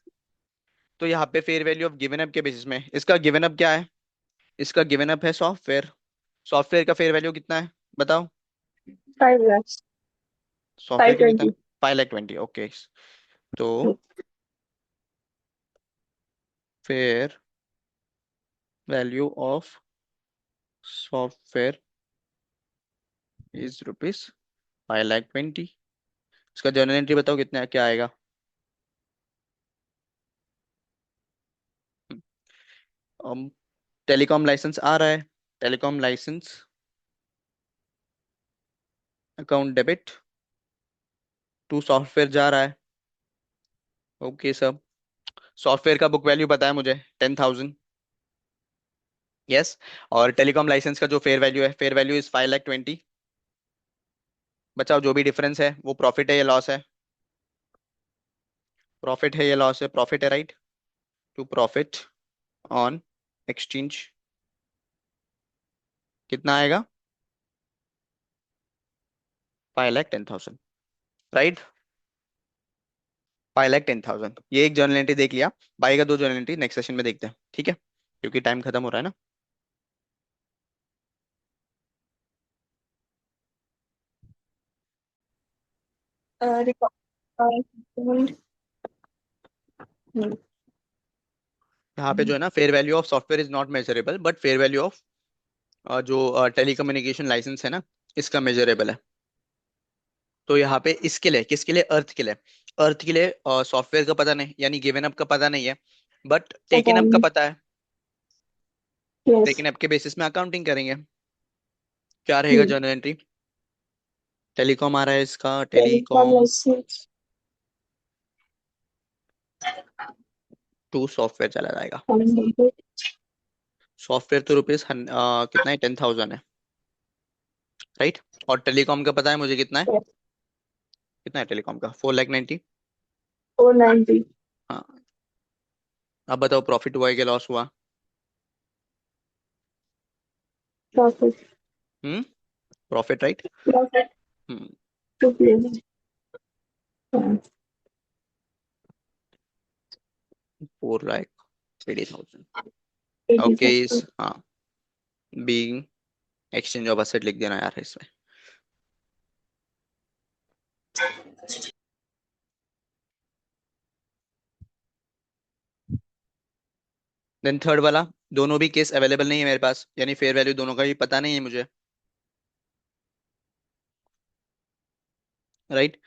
तो यहाँ पे fair value of given up के बेसिस में इसका गिवन अप क्या है? इसका गिवन अप है सॉफ्टवेयर। सॉफ्टवेयर का फेयर वैल्यू कितना है बताओ? 5 lakhs. सॉफ्टवेयर का कितना है? 520. 5,20,000। ओके। तो fair value of software is rupees 5,20,000। इसका जर्नल एंट्री बताओ कितना है, क्या आएगा? टेलीकॉम लाइसेंस आ रहा है, telecom licence account debit to software जा रहा है। Okay sir. सॉफ्टवेयर का बुक वैल्यू पता है मुझे, 10,000। यस। और टेलीकॉम लाइसेंस का जो फेयर वैल्यू है, फेयर वैल्यू इज 5,20,000। बचाओ, जो भी डिफरेंस है वो प्रॉफिट है या लॉस है? प्रॉफिट है या लॉस है? प्रॉफिट है, right. To profit on exchange कितना आएगा? 5,10,000, राइट। 5,10,000, ये एक जर्नल एंट्री देख लिया। बाई का दो जर्नल एंट्री नेक्स्ट सेशन में देखते हैं, ठीक है, क्योंकि टाइम खत्म हो रहा है ना। रिकॉर्ड। यहाँ पे जो है ना, fair value of software is not measurable, but fair value of जो टेलीकम्युनिकेशन लाइसेंस है ना, इसका मेजरेबल है। तो यहाँ पे इसके लिए, किसके लिए? अर्थ के लिए। अर्थ के लिए सॉफ्टवेयर का पता नहीं, यानी गिवन अप का पता नहीं है, बट टेकन अप का अकाउंट। पता है। यस। टेकन अप के बेसिस में अकाउंटिंग करेंगे। क्या रहेगा जर्नल एंट्री? टेलीकॉम आ रहा है इसका, telecom telecom licence. To software चला जाएगा। सॉफ्टवेयर तो रुपीज कितना है? 10,000 है, राइट। और टेलीकॉम का पता है मुझे कितना है? कितना है टेलीकॉम का? 4,90,000। 490। हाँ। अब बताओ, प्रॉफिट हुआ है कि लॉस हुआ? Profit. Hmm. Profit, right. Profit hmm. To payment. 4,80,000। Okay. 80,000। हाँ। बीइंग एक्सचेंज ऑफ असेट लिख देना यार इसमें। देन थर्ड वाला, दोनों भी केस अवेलेबल नहीं है मेरे पास, यानी फेयर वैल्यू दोनों का भी पता नहीं है मुझे, राइट।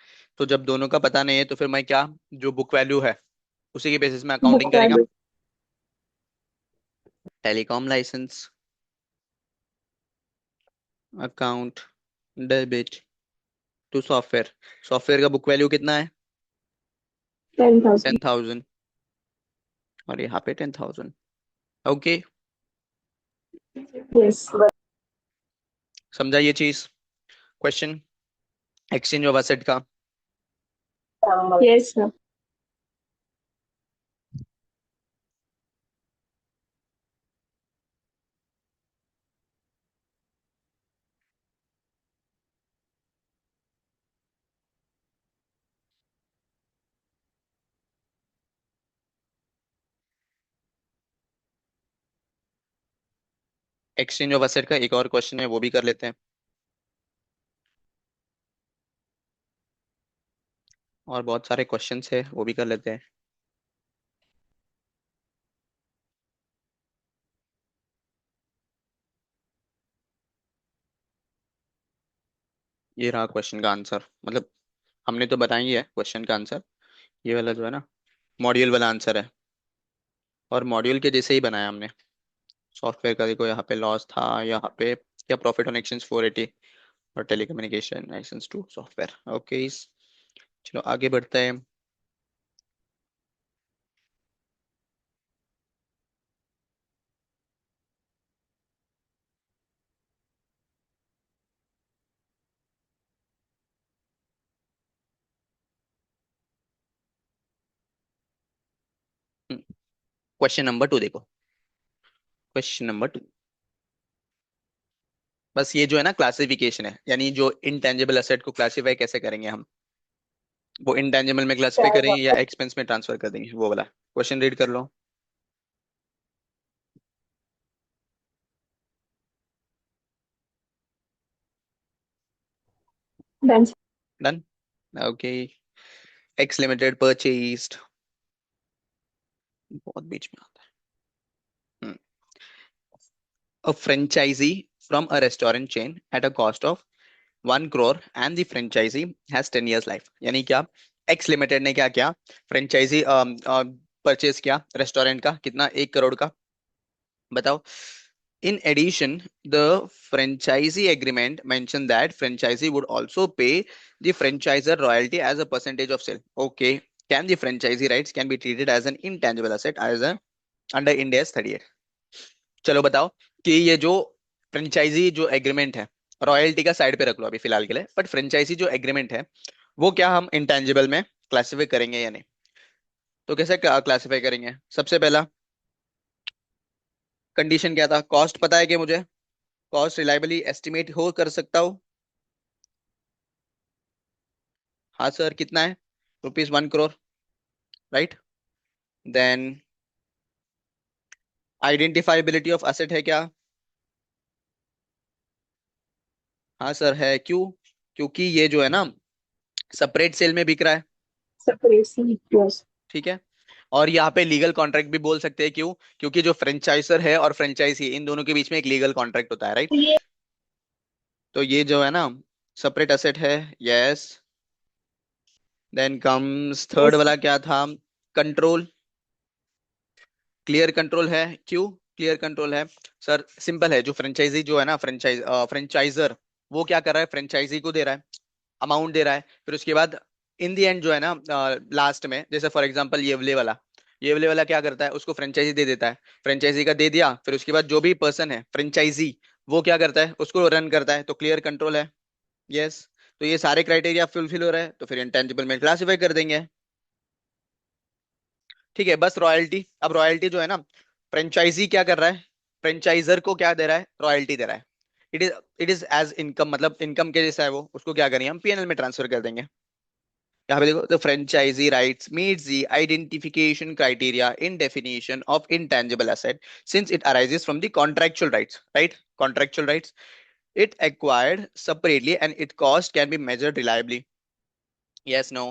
तो जब दोनों का पता नहीं है तो फिर मैं क्या, जो बुक वैल्यू है उसी के बेसिस में अकाउंटिंग बुक करेगा। Value. Telecom licence account debit to software. Software का बुक वैल्यू कितना है? 10,000। 10,000। और यहाँ पे 10,000। ओके। यस। समझा ये चीज? क्वेश्चन एक्सचेंज ऑफ असेट का। Yes sir. Exchange of asset का एक और क्वेश्चन है, वो भी कर लेते हैं। और बहुत सारे क्वेश्चंस है, वो भी कर लेते हैं। ये रहा क्वेश्चन का आंसर, मतलब हमने तो बताया ही है क्वेश्चन का आंसर। ये वाला जो है ना, मॉड्यूल वाला आंसर है, और मॉड्यूल के जैसे ही बनाया हमने। सॉफ्टवेयर का देखो, यहाँ पे लॉस था, यहाँ पे क्या, प्रॉफिट ऑन एक्सचेंज 480। और telecommunication licence to software. Okay, चलो आगे बढ़ते हैं। क्वेश्चन नंबर 2 देखो। क्वेश्चन नंबर 2, बस ये जो है ना क्लासिफिकेशन है, यानी जो इनटेंजिबल असेट को क्लासिफाई कैसे करेंगे हम, वो इंटेंजिबल में क्लासिफाई करेंगे या एक्सपेंस में ट्रांसफर कर देंगे, वो वाला क्वेश्चन रीड कर लो। Done. Done. Okay. X limited purchased, बहुत बीच में आता है। A franchisee from a restaurant chain at a cost of 1 crore and the franchisee has 10 years life। यानी क्या, एक्स लिमिटेड ने क्या किया, फ्रेंचाइजी परचेज किया रेस्टोरेंट का, कितना, 1 करोड़ का। बताओ, In addition, the franchisee agreement mentioned that franchisee would also pay the franchisor royalty as a percentage of sale. Okay. Can the franchisee rights can be treated as an intangible asset as a under Ind AS 38? चलो बताओ कि ये जो franchise जो agreement है, royalty का side पे रख लो अभी फिलहाल के लिए, बट फ्रेंचाइजी जो एग्रीमेंट है वो क्या हम इंटेंजिबल में क्लासिफाई करेंगे या नहीं? तो कैसे क्लासिफाई करेंगे? सबसे पहला कंडीशन क्या था? कॉस्ट पता है कि मुझे कॉस्ट रिलायबली एस्टिमेट हो कर सकता हूँ? हाँ सर, कितना है? ₹1 crore, right? Then identifiability of asset है क्या? हाँ सर है। क्यों? क्योंकि ये जो है ना सेपरेट सेल में बिक रहा है। separation, yes. ठीक है। और यहाँ पे लीगल कॉन्ट्रैक्ट भी बोल सकते हैं। क्यों? क्योंकि जो फ्रेंचाइजर है और फ्रेंचाइजी इन दोनों के बीच में एक लीगल कॉन्ट्रैक्ट होता है, राइट? तो ये तो ये जो है ना सेपरेट एसेट है। Yes. Then comes third yes, वाला क्या था? कंट्रोल। क्लियर कंट्रोल है। क्यों क्लियर कंट्रोल है? सर सिंपल है, जो फ्रेंचाइजी जो है ना फ्रेंचाइजर वो क्या कर रहा है? फ्रेंचाइजी को दे रहा है, अमाउंट दे रहा है, फिर उसके बाद इन दी एंड जो है ना लास्ट में, जैसे फॉर एग्जांपल ये वाला क्या करता है? उसको फ्रेंचाइजी दे देता है। फ्रेंचाइजी का दे दिया, फिर उसके बाद जो भी पर्सन है फ्रेंचाइजी वो क्या करता है? उसको रन करता है। तो क्लियर कंट्रोल है। यस। तो ये सारे क्राइटेरिया फुलफिल हो रहा है तो फिर इंटेंजिबल में क्लासिफाई कर देंगे। ठीक है। बस रॉयल्टी, अब रॉयल्टी जो है ना फ्रेंचाइजी क्या कर रहा है? फ्रेंचाइजर को क्या दे रहा है? रॉयल्टी दे रहा है। इट इज एज इनकम, मतलब इनकम के जैसा है वो। उसको क्या करेंगे? हम पीएनएल में ट्रांसफर कर देंगे। यहाँ पे देखो, the franchisee rights meets the identification criteria in definition of intangible asset since it arises from the contractual rights, right? Contractual rights it acquired separately and its cost can be measured reliably. Yes, no.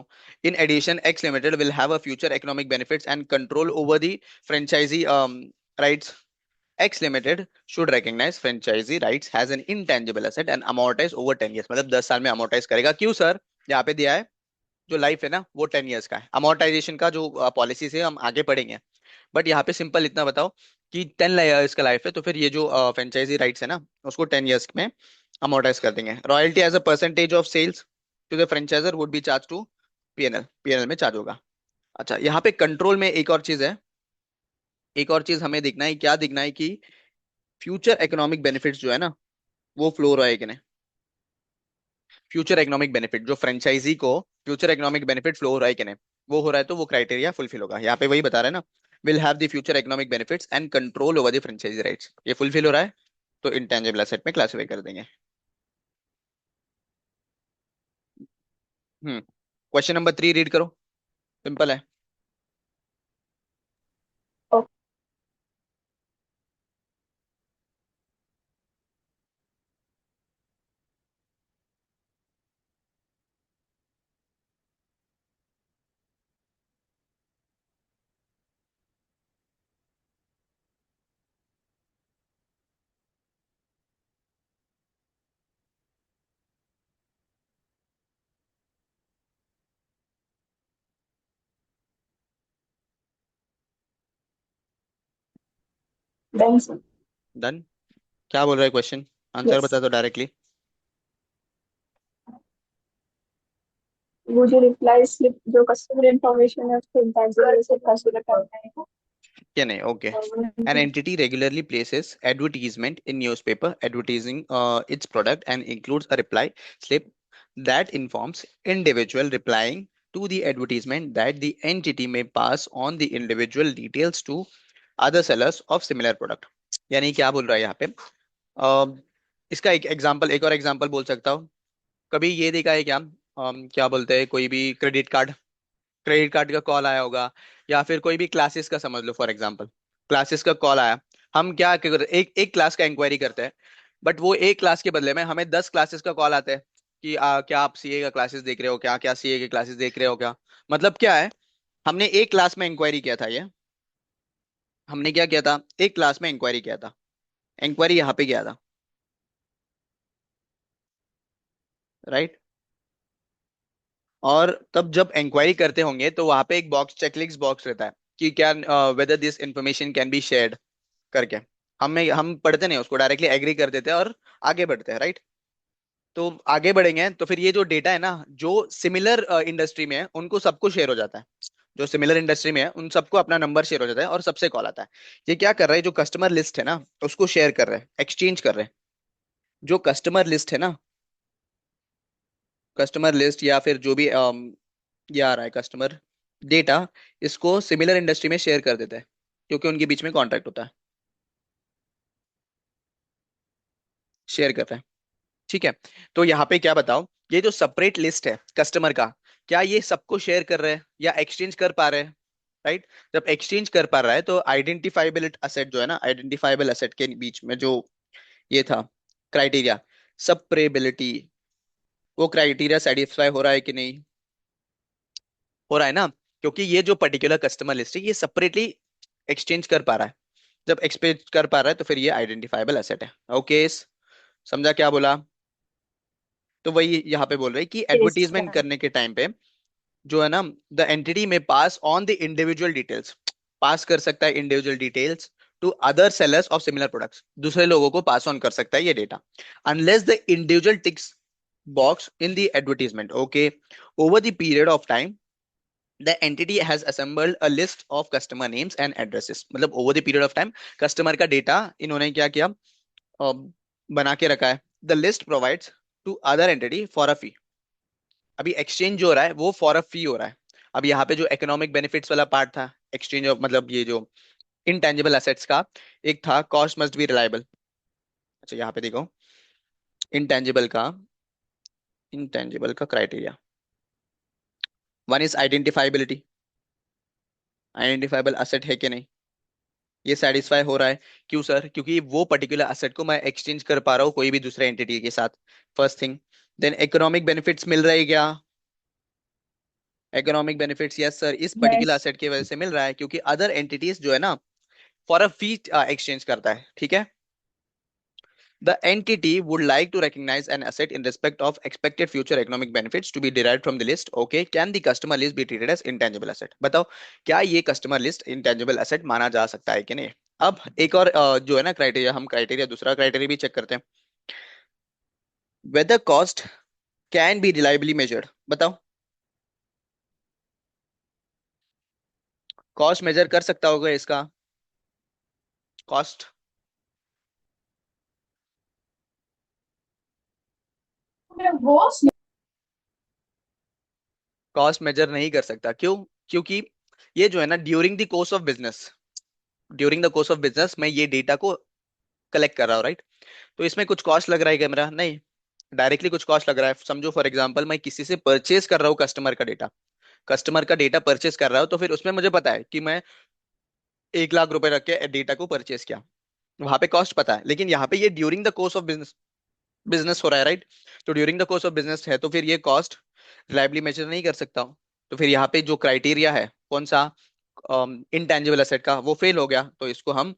In addition, X Limited will have a future economic benefits and control over the franchisee rights. X Limited should recognize franchisee rights as an intangible asset and amortize over 10 years. मतलब 10 साल में amortize करेगा। क्यों sir? यहाँ पे दिया है जो लाइफ है ना वो 10 years का है। अमोर्टाइजेशन का जो पॉलिसी से हम आगे पढ़ेंगे, बट यहाँ पे सिंपल इतना बताओ कि 10 years का लाइफ है, तो फिर ये जो फ्रेंचाइजी राइट्स है ना उसको 10 years में अमोर्टाइज कर देंगे। Royalty as a percentage of sales to the franchiser would be charge to PNL, PNL में चार्ज होगा। अच्छा, यहाँ पे कंट्रोल में एक और चीज है। एक और चीज हमें देखना है, क्या देखना है कि फ्यूचर इकोनॉमिक बेनिफिट्स जो है ना वो फ्लो हो रहा है कि नहीं। फ्यूचर इकोनॉमिक बेनिफिट जो फ्रेंचाइजी को फ्यूचर इकोनॉमिक बेनिफिट फ्लो हो रहा है कि नहीं, वो हो रहा है तो वो क्राइटेरिया फुलफिल होगा। यहाँ पे वही बता रहा है ना, will have the future economic benefits and control over the franchisee rights, ये फुलफिल हो रहा है तो इंटेंजिबल एसेट में क्लासिफाई कर देंगे। क्वेश्चन नंबर 3 रीड करो, सिंपल है। okay. Done, sir. डन। क्या बोल रहा है क्वेश्चन? Answer Yes. बता दो डायरेक्टली। वो जो रिप्लाई स्लिप जो कस्टमर इंफॉर्मेशन है उसको इंटेंजिबल एसेट कंसीडर करना है। क्या नहीं? Okay. An entity regularly places advertisement in newspaper advertising its product and includes a reply slip that informs individual replying to the advertisement that the entity may pass on the individual details to other sellers of similar product। यानी क्या बोल रहा है यहाँ पे? इसका एक और एग्जांपल बोल सकता हूँ। कभी ये देखा है क्या? क्या बोलते हैं, कोई भी क्रेडिट कार्ड का कॉल आया होगा, या फिर कोई भी क्लासेस का समझ लो, फॉर एग्जांपल क्लासेस का कॉल आया। हम क्या करते हैं? एक एक क्लास का इंक्वायरी करते हैं, बट वो एक क्लास के बदले में हमें 10 क्लासेस का कॉल आते हैं कि क्या आप सीए का क्लासेस देख रहे हो क्या? क्या सीए के क्लासेस देख रहे हो क्या? मतलब क्या है, हमने एक क्लास में इंक्वायरी किया था। ये हमने क्या किया था? एक क्लास में इंक्वायरी किया था। इंक्वायरी यहाँ पे किया था, राइट? और तब जब इंक्वायरी करते होंगे तो वहां पे एक बॉक्स, चेकलिस्ट बॉक्स रहता है कि क्या whether this information can be shared करके। हम पढ़ते नहीं, उसको डायरेक्टली एग्री कर देते हैं और आगे बढ़ते हैं, राइट। तो आगे बढ़ेंगे तो फिर ये जो डेटा है ना, जो सिमिलर इंडस्ट्री में है उनको सबको शेयर हो जाता है। जो सिमिलर इंडस्ट्री में है उन सबको अपना नंबर शेयर हो जाता है और सबसे कॉल आता है। ये क्या कर रहा है, जो कस्टमर लिस्ट है ना उसको शेयर कर रहे हैं, एक्सचेंज कर रहे हैं। जो कस्टमर लिस्ट है ना, कस्टमर लिस्ट या फिर जो भी ये आ रहा है कस्टमर डेटा, इसको सिमिलर इंडस्ट्री में शेयर कर देता है क्योंकि उनके बीच में कॉन्ट्रैक्ट होता है। शेयर कर रहे हैं, ठीक है। तो यहाँ पे क्या बताओ, ये जो सेपरेट लिस्ट है कस्टमर का, क्या ये सबको शेयर कर रहे हैं या एक्सचेंज कर पा रहे हैं, राइट। जब एक्सचेंज कर पा रहा है तो आइडेंटिफाइबल असेट जो है ना, आइडेंटिफाइबल असेट के बीच में जो ये था क्राइटेरिया, सपरेबिलिटी, वो क्राइटेरिया सेटिस्फाई हो रहा है कि नहीं, हो रहा है ना। क्योंकि ये जो पर्टिकुलर कस्टमर लिस्ट है ये सेपरेटली एक्सचेंज कर पा रहा है। जब एक्सचेंज कर पा रहा है तो फिर ये आइडेंटिफाइबल एसेट है। ओके, समझा क्या बोला। तो वही यहाँ पे बोल रहे हैं कि यस एडवर्टीजमेंट सर। करने के टाइम पे जो है ना, द एंटिटी में pass on the individual details, pass कर सकता है individual details to other sellers of similar products, दूसरे लोगों को पास ऑन कर सकता है ये data, unless the individual ticks box in the advertisement. Okay, over the period of time the entity has assembled a list of customer names and addresses। मतलब over the period of time customer का data इन्होंने क्या किया, अ, बना के रखा है। the list provides to other entity for a fee। अभी एक्सचेंज जो हो रहा है वो फॉर अ फी हो रहा है। अब यहाँ पे जो इकोनॉमिक बेनिफिट्स वाला पार्ट था, एक्सचेंज ऑफ मतलब ये जो इंटेंजिबल एसेट्स का, एक था कॉस्ट मस्ट बी रिलायबल। अच्छा यहाँ पे देखो, इंटेंजिबल का, इंटेंजिबल का criteria, one is identifiability, identifiable asset है कि नहीं, ये सेटिस्फाई हो रहा है। क्यों सर, क्योंकि वो पर्टिकुलर एसेट को मैं एक्सचेंज कर पा रहा हूँ कोई भी दूसरे एंटिटी के साथ, first thing. Then economic benefits मिल रहे हैं क्या, इकोनॉमिक बेनिफिट्स यस सर, इस पर्टिकुलर यस। एसेट की वजह से मिल रहा है क्योंकि अदर एंटिटीज जो है ना फॉर अ फी एक्सचेंज करता है, ठीक है। The entity would like to recognize an asset in respect of expected future economic benefits to be derived from the list. Okay, can the customer list be treated as intangible asset? बताओ, क्या ये customer list intangible asset माना जा सकता है कि नहीं। अब एक और जो है ना क्राइटेरिया, हम क्राइटेरिया दूसरा क्राइटेरिया भी चेक करते हैं। Whether cost can be reliably measured। बताओ, कॉस्ट मेजर कर सकता होगा इसका, कॉस्ट, वो कॉस्ट मेजर नहीं कर सकता, क्यों, क्योंकि ये जो है ना during the course of business, during the course of business मैं ये डेटा को कलेक्ट कर रहा हूँ, राइट। तो इसमें कुछ कॉस्ट लग रहा है क्या मेरा, नहीं, डायरेक्टली कुछ कॉस्ट लग रहा है। समझो फॉर एग्जांपल मैं किसी से परचेज कर रहा हूँ कस्टमर का डेटा, कस्टमर का डेटा परचेज कर रहा हूँ, तो फिर उसमें मुझे पता है कि मैं 1 लाख रुपए रख के डेटा को परचेज किया, वहां पे कॉस्ट पता है। लेकिन यहाँ पे ये during the course of business, business हो रहा है, राइट। तो during the course of business है तो फिर ये कॉस्ट रिलायबली मेजर नहीं कर सकता हूँ। तो फिर यहाँ पे जो क्राइटेरिया है कौन सा, इंटेंजिबल एसेट का, वो फेल हो गया, तो इसको हम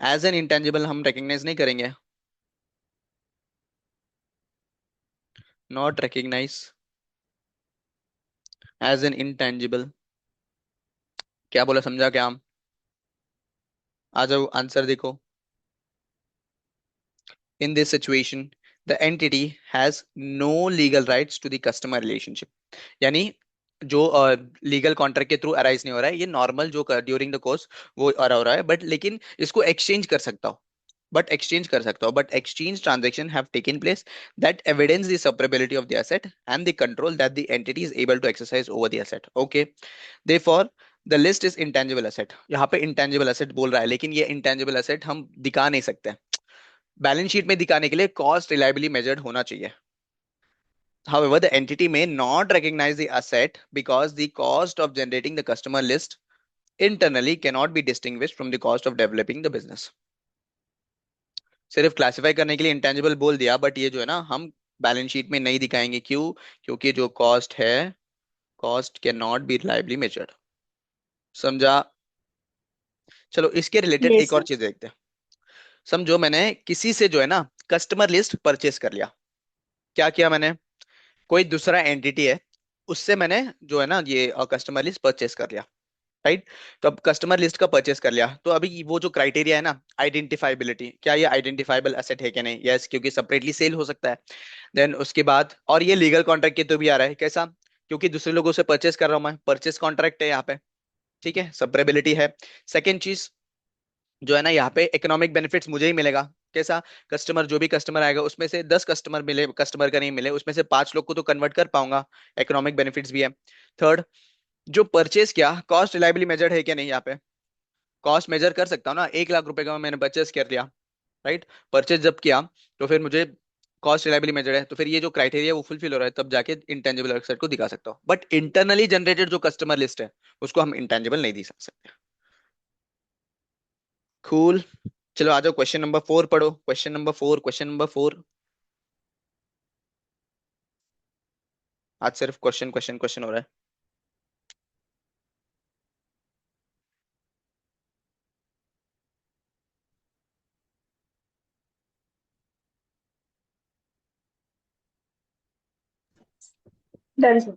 एज एन इंटेंजिबल हम रिकग्नाइज नहीं करेंगे, not recognise as an intangible. क्या बोला, समझा क्या हम, आ जाओ आंसर देखो। In this situation, the entity has no legal rights to the customer relationship। यानी जो लीगल कॉन्ट्रैक्ट के थ्रू अराइज नहीं हो रहा है, ये नॉर्मल जो ड्यूरिंग द कोर्स वो हो रहा है, बट लेकिन इसको एक्सचेंज कर सकता हो, बट एक्सचेंज कर सकता हो, but exchange transaction have taken place that evidence the separability of the asset and the control that the entity is able to exercise over the asset। Okay, therefore the list is intangible asset। यहाँ पे intangible asset बोल रहा है, लेकिन ये intangible asset हम दिखा नहीं सकते, बैलेंस शीट में दिखाने के लिए कॉस्ट रिलायबली मेजर्ड होना चाहिए। However, the entity may not recognize the asset because the cost of generating the customer list internally cannot be distinguished from the cost of developing the business। सिर्फ classify करने के लिए intangible बोल दिया, but ये जो है ना हम बैलेंस शीट में नहीं दिखाएंगे, क्यों, क्योंकि जो कॉस्ट है, cost can not be reliably measured. समझा। चलो इसके रिलेटेड यस एक और सर। चीज देखते हैं। समझो मैंने किसी से जो है ना कस्टमर लिस्ट परचेस कर लिया, क्या किया मैंने, कोई दूसरा एंटिटी है उससे मैंने जो है ना ये कस्टमर लिस्ट परचेस कर लिया, राइट। तो अब कस्टमर लिस्ट का परचेस कर लिया, तो अभी वो जो क्राइटेरिया है ना, आइडेंटिफाइबिलिटी, क्या ये आइडेंटिफाइबल एसेट है कि नहीं, यस, क्योंकि सेपरेटली सेल हो सकता है। देन उसके बाद, और ये लीगल कॉन्ट्रैक्ट के तो भी आ रहा है, कैसा, क्योंकि दूसरे लोगों से परचेस कर रहा हूं मैं, परचेस कॉन्ट्रैक्ट है यहाँ पे, ठीक है, सेपरेबिलिटी है। सेकेंड चीज जो है ना, यहाँ पे इकोनॉमिक बेनिफिट्स मुझे ही मिलेगा, कैसा, कस्टमर, जो भी कस्टमर आएगा उसमें से 10 कस्टमर मिले, कस्टमर का नहीं मिले, उसमें से 5 लोग को तो कन्वर्ट कर पाऊंगा, इकोनॉमिक बेनिफिट्स भी है। थर्ड, जो परचेस किया, कॉस्ट रिलायबली मेजर्ड है क्या नहीं, यहाँ पे कॉस्ट मेजर कर सकता हूँ ना, 1 लाख रुपए का मैंने परचेस कर लिया, राइट, परचेज जब किया, तो फिर मुझे कॉस्ट रिलायबली मेजर है, तो फिर ये जो क्राइटेरिया वो फुलफिल हो रहा है, तब जाके इंटेंजिबल एसेट को दिखा सकता हूँ। बट इंटरनली जनरेटेड जो कस्टमर लिस्ट है, उसको हम इंटेंजिबल नहीं दिखा सकते। कूल। चलो आ जाओ, क्वेश्चन नंबर 4 पढ़ो, क्वेश्चन नंबर 4, क्वेश्चन नंबर 4। आज सिर्फ क्वेश्चन क्वेश्चन क्वेश्चन हो रहा है। Done sir.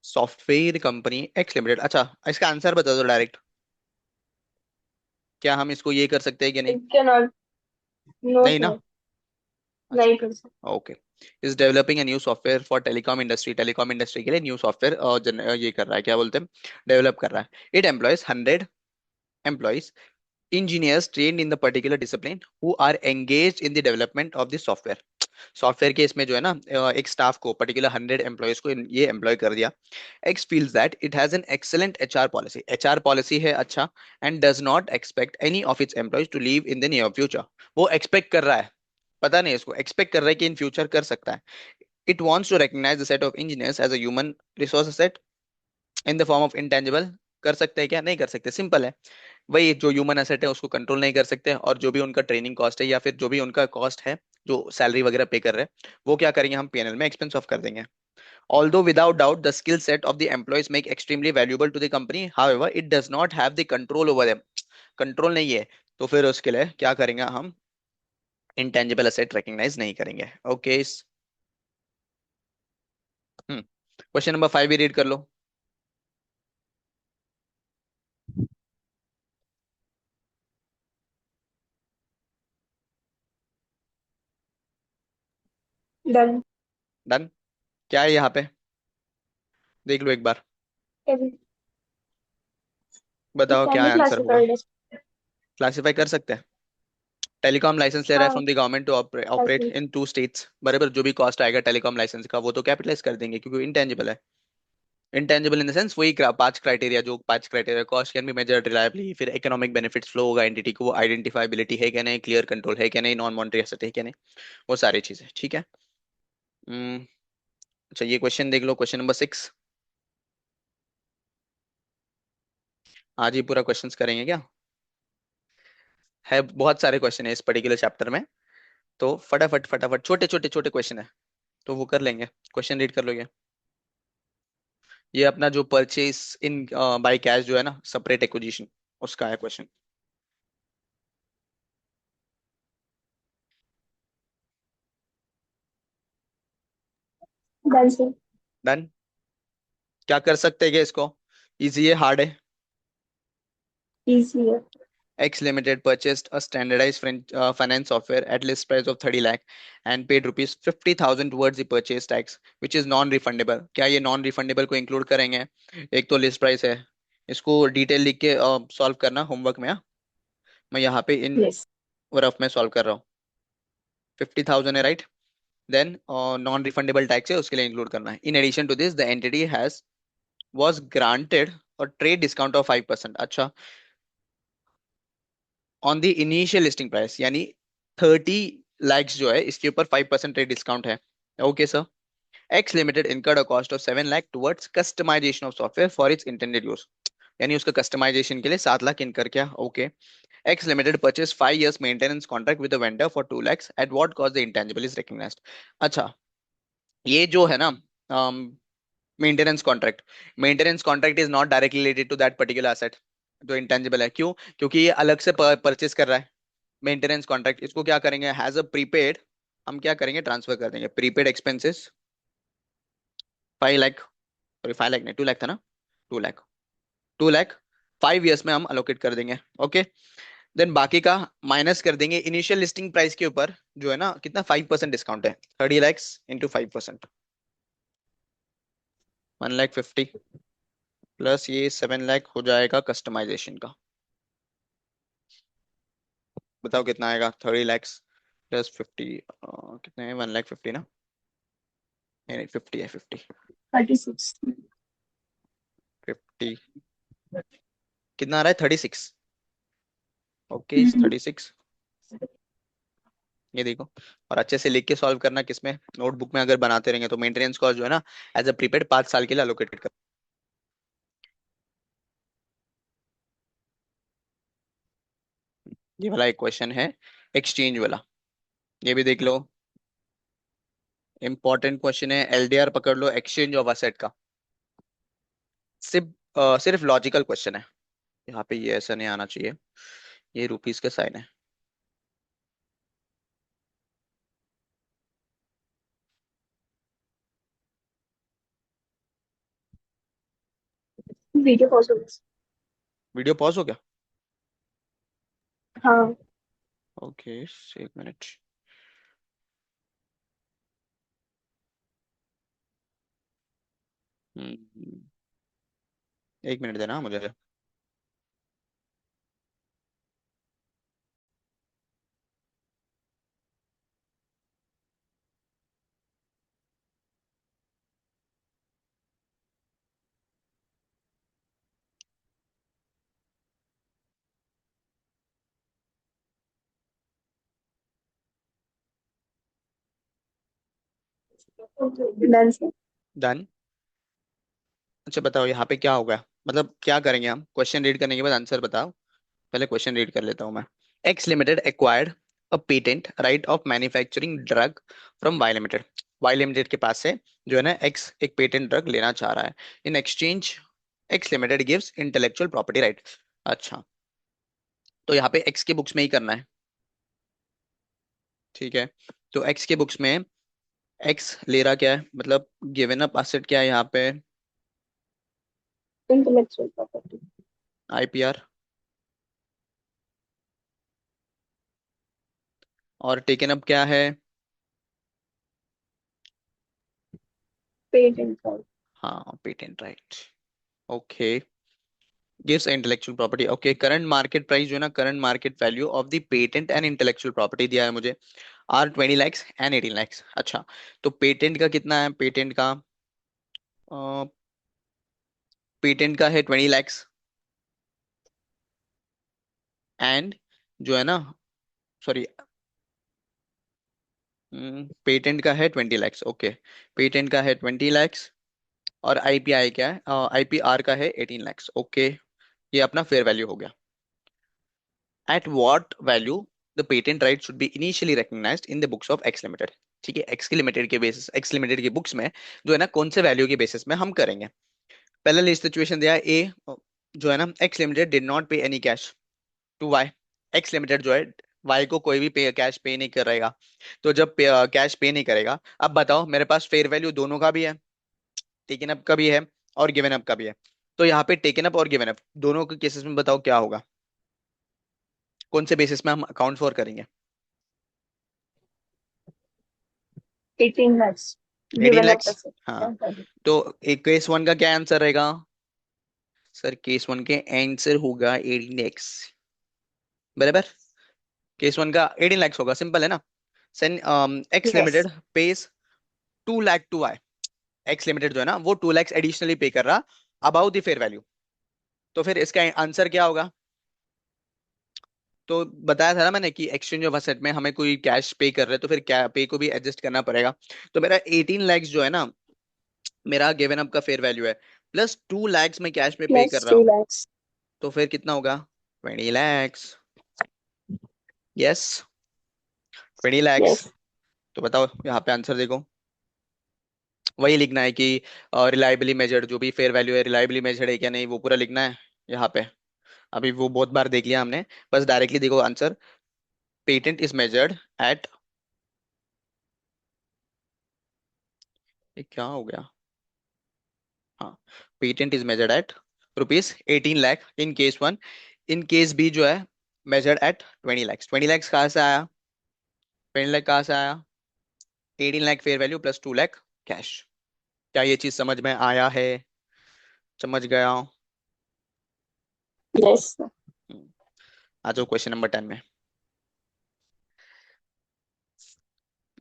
Software company x limited, अच्छा, इसका आंसर बता दो डायरेक्ट, क्या हम इसको ये कर सकते हैं कि नहीं? Can not. नो नहीं ना। सर। अच्छा, नहीं कर सकते। Okay. Is developing a new software for telecom industry, telecom industry के लिए न्यू सॉफ्टवेयर ये कर रहा है, क्या बोलते हैं, डेवलप कर रहा है। It employees 100 employees, engineers trained in the particular discipline who are engaged in the development of the software। Software के इसमें जो है ना, एक स्टाफ को, पर्टिकुलर 100 employees को ये एम्प्लॉय कर दिया। X feels that it has an excellent HR policy, HR policy है अच्छा, and does not expect any of its employees to leave in the near future. वो एक्सपेक्ट कर रहा है, पता नहीं इसको, एक्सपेक्ट कर रहा है कि इन फ्यूचर कर सकता है। It wants to recognize the set of engineers as a human resource asset in the form of intangible. कर सकते हैं क्या, नहीं कर सकते, सिंपल है। वही जो ह्यूमन एसेट है उसको कंट्रोल नहीं कर सकते, और जो भी उनका ट्रेनिंग कॉस्ट है या फिर जो भी उनका कॉस्ट है, जो सैलरी वगैरह पे कर रहे हैं, वो क्या करेंगे, हम पीएनएल में एक्सपेंस ऑफ कर देंगे। Although without doubt the skill set of the employees make extremely valuable to the company, however it does not have the control over them। Control नहीं है, तो फिर उसके लिए क्या करेंगे हम, इंटेंजिबल एसेट रिकग्नाइज नहीं करेंगे। ओके। क्वेश्चन नंबर 5 भी रीड कर लो। डन। डन। क्या है यहाँ पे, देख लो एक बार, इट बताओ कैन क्या बी आंसर होगा। Classified as. क्लासिफाई कर सकते हैं, टेलीकॉम लाइसेंस ले रहा है हाँ। From the government to operate classified. In 2 states, बराबर, जो भी कॉस्ट आएगा टेलीकॉम लाइसेंस का वो तो कैपिटलाइज कर देंगे, क्योंकि इंटेंजिबल है। इंटेंजिबल इन द सेंस वही 5 क्राइटेरिया, जो 5 criteria, cost can be measured reliably, फिर इकोनॉमिक बेनिफिट्स फ्लो होगा एंटिटी को, वो आइडेंटिफाइबिलिटी है क्या नहीं, क्लियर कंट्रोल है क्या नहीं, नॉन मॉनिटरी एसेट है क्या नहीं, वो सारी चीजें, ठीक है। हम्म, अच्छा ये क्वेश्चन देख लो, क्वेश्चन नंबर 6। आज ही पूरा क्वेश्चंस करेंगे क्या, है बहुत सारे क्वेश्चन है इस पर्टिकुलर चैप्टर में, तो फटाफट फटाफट, छोटे छोटे छोटे क्वेश्चन है, तो वो कर लेंगे। क्वेश्चन रीड कर लो ये अपना जो परचेस इन बाय कैश जो है ना, सेपरेट एक्विजिशन, उसका है क्वेश्चन। Done sir. डन। क्या कर सकते हैं क्या इसको, इजी है हार्ड है। इजी है। X Limited purchased a standardized finance software at list price of 30 lakh and paid rupees 50,000 towards the purchase tax, which is non-refundable। क्या ये नॉन रिफंडेबल को इंक्लूड करेंगे? एक तो लिस्ट प्राइस है, इसको डिटेल लिख के सॉल्व करना होमवर्क में, हाँ? मैं यहाँ पे इन यस। रफ में सॉल्व कर रहा हूँ। 50,000 है, right. Then non refundable tax है, उसके लिए इंक्लूड करना है। In addition to this the entity has was granted और ट्रेड डिस्काउंट ऑफ 5%, अच्छा, on the initial listing price, यानी 30 lakhs जो है इसके ऊपर 5% ट्रेड डिस्काउंट है। Okay sir. X limited incurred a cost of 7 lakh towards customization of software for its intended use, यानी उसका कस्टमाइजेशन के लिए 7 लाख इनकर किया। Okay. X limited purchase 5 years maintenance contract with vendor for 2 lakhs at what cost the intangible is recognised. अच्छा, ये जो है ना, maintenance contract, maintenance contract is not directly related to that particular asset जो intangible है, क्यों, क्योंकि ये अलग से परचेज कर रहा है। मेंटेनेंस कॉन्ट्रैक्ट, इसको क्या करेंगे, हैज अ प्रीपेड, हम क्या करेंगे, ट्रांसफर कर देंगे, prepaid expenses 5 lakh sorry 5 lakh नहीं, 2 लाख था ना, 2 लाख, 2 लाख 5 ईयर्स में हम अलोकेट कर देंगे। ओके, देन बाकी का माइनस कर देंगे इनिशियल लिस्टिंग प्राइस के ऊपर, जो है ना कितना 5% डिस्काउंट है, 30 लाख इंटू 5%, 1 लाख 50, प्लस ये 7 लाख हो जाएगा कस्टमाइजेशन का। बताओ कितना आएगा, 30 लाख प्लस 50, कितने हैं, 1 लाख 50 ना, नहीं नहीं 50 है, 50, 36। 50 कितना आ रहा है, 36। ओके 36, ये देखो, और अच्छे से लिख के सॉल्व करना, किसमें, नोटबुक में अगर बनाते रहेंगे तो मेंटेनेंस कॉस्ट जो है ना एज अ प्रीपेड 5 साल के लिए अलोकेटेड कर। ये वाला एक क्वेश्चन है एक्सचेंज वाला, ये भी देख लो, इंपॉर्टेंट क्वेश्चन है, एलडीआर पकड़ लो, एक्सचेंज ऑफ असेट का, सिर्फ सिर्फ लॉजिकल क्वेश्चन है, यहाँ पे ये ऐसा नहीं आना चाहिए, ये रुपीस का साइन है। वीडियो पॉज हो गया। वीडियो पॉज हो गया, हाँ। ओके, 1 मिनट, हम्म, 1 मिनट देना मुझे। डन से। डन। अच्छा बताओ यहाँ पे क्या होगा, मतलब क्या करेंगे हम, क्वेश्चन रीड करने के बाद आंसर बताओ। पहले क्वेश्चन रीड कर लेता हूँ मैं। X limited acquired a patent right of manufacturing drug from Y limited. Y limited के पास से जो है ना एक्स एक पेटेंट ड्रग लेना चाह रहा है। In exchange x limited gives intellectual property right. अच्छा, तो यहाँ पे एक्स के बुक्स में ही करना है, ठीक है। तो एक्स के बुक्स में एक्स ले रहा क्या है, मतलब गिवन अप एसेट क्या है यहाँ पे, इंटेलेक्चुअल प्रॉपर्टी। आईपीआर, और टेकन अप क्या है, पेटेंट राइट। हाँ patent right. Okay, gives intellectual property, okay, current market price जो है ना, current market value of the patent and intellectual property दिया है मुझे, आर 20 लाख एंड 18 लाख। अच्छा, तो पेटेंट का कितना है, पेटेंट का पेटेंट का है 20 लाख, एंड जो है ना, सॉरी, पेटेंट का है 20 लाख, ओके, पेटेंट का है 20 लाख, और आईपीआई क्या है, आईपीआर का है 18 लाख, ओके, ये अपना फेयर वैल्यू हो गया। At what value the patent right should be initially recognised in the books of X limited. ठीक है, एक्स लिमिटेड के बेसिस, एक्स लिमिटेड की बुक्स में जो है ना कौन से वैल्यू के बेसिस में हम करेंगे। पहला लिस्ट सिचुएशन दिया है ए, जो है ना X limited did not pay any cash to Y. X limited जो है वाई को कोई भी पे कैश पे नहीं करेगा। तो जब कैश पे नहीं करेगा, अब बताओ मेरे पास फेयर वैल्यू दोनों का भी है, टेकन अप का भी है और गिवन अप का भी है। तो यहाँ पे टेकन अप और गिवन अप दोनों के केसेस में बताओ क्या होगा, कौन से बेसिस में हम अकाउंट फॉर करेंगे। 18 lakhs 18 गिवन अप लैक्स हाँ, एसेट। तो एक केस वन का क्या आंसर रहेगा, सर केस वन के आंसर होगा 18 लैक्स, बराबर। केस वन का 18 लैक्स होगा, सिंपल है ना। Then X yes. Limited pays 2 lakh to Y, X limited जो है ना वो 2 लैक्स एडिशनली पे कर रहा अबाउ द फेयर वैल्यू। तो फिर इसका आंसर क्या होगा, तो बताया था ना मैंने कि एक्सचेंज ऑफ असेट में हमें कोई कैश पे कर रहे हैं तो फिर क्या पे को भी एडजस्ट करना पड़ेगा। तो मेरा 18 लैक्स जो है ना मेरा गिवन अप का फेयर वैल्यू है, प्लस 2 लैक्स में कैश में पे प्लस कर रहा टू हूँ, लैक्स तो फिर कितना होगा, 20 लैक्स, यस 20 लैक्स। यस। तो बताओ यहाँ पे आंसर देखो, वही लिखना है कि रिलायबली मेजर्ड, जो भी फेयर वैल्यू है रिलायबली मेजर्ड है क्या नहीं, वो पूरा लिखना है यहाँ पे। अभी वो बहुत बार देख लिया हमने, बस डायरेक्टली देखो answer, patent is measured at, ये क्या हो गया, हाँ, patent is measured at rupees 18 lakh in case one, in case B जो है मेजर्ड एट 20 लैक्स। 20 लैक्स कहाँ से आया, 20 लाख कहाँ से आया, 18 lakh fair value plus 2 lakh cash. क्या ये चीज समझ में आया है, समझ गया हूँ? यस। हम्म, आ जाओ क्वेश्चन नंबर 10 में।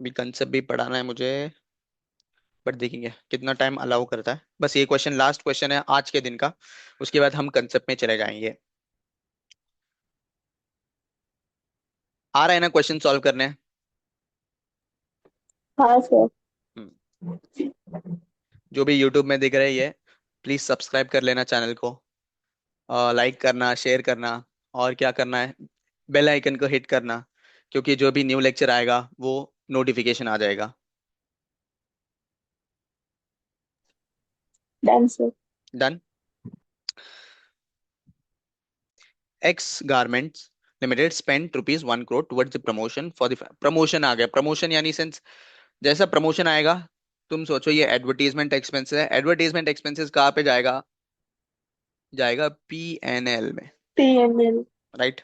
भी कंसेप्ट भी पढ़ाना है मुझे, बट देखेंगे कितना टाइम अलाउ करता है। बस ये क्वेश्चन लास्ट क्वेश्चन है आज के दिन का, उसके बाद हम कंसेप्ट में चले जाएंगे। आ रहा है ना क्वेश्चन सॉल्व करने? हाँ सर। हम्म, जो भी यूट्यूब में दिख रही है प्लीज सब्सक्राइब कर लेना चैनल को, लाइक करना, शेयर करना, और क्या करना है, बेल आइकन को हिट करना, क्योंकि जो भी न्यू लेक्चर आएगा वो नोटिफिकेशन आ जाएगा। Done sir. Done. X garments limited spend rupees 1 crore towards the promotion for the, promotion आ गया, प्रमोशन यानी सेंस, जैसा प्रमोशन आएगा तुम सोचो ये एडवर्टीजमेंट एक्सपेंसेस है, एडवर्टीजमेंट एक्सपेंसेस कहाँ पे जाएगा, जाएगा P&L में, PNL। राइट।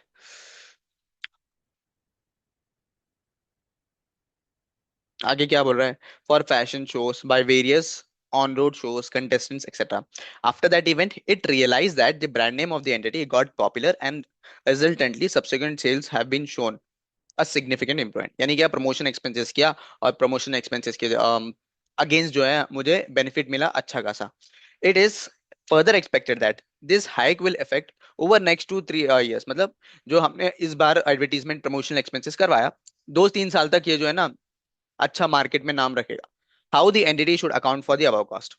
आगे क्या बोल रहा है, for fashion shows by various on road shows contestants etc. after that event it realized that the brand name of the entity got popular and resultantly subsequent sales have been shown a significant improvement। यानी क्या, promotion expenses किया और promotion expenses के against जो है मुझे benefit मिला अच्छा खासा। It is further expected that this hike will affect over next 2-3 years, मतलब जो हमने इस बार एडवर्टीजमेंट प्रमोशनल एक्सपेंसेस करवाया 2-3 साल तक ये जो है ना अच्छा मार्केट में नाम रखेगा। How the entity should account for the above cost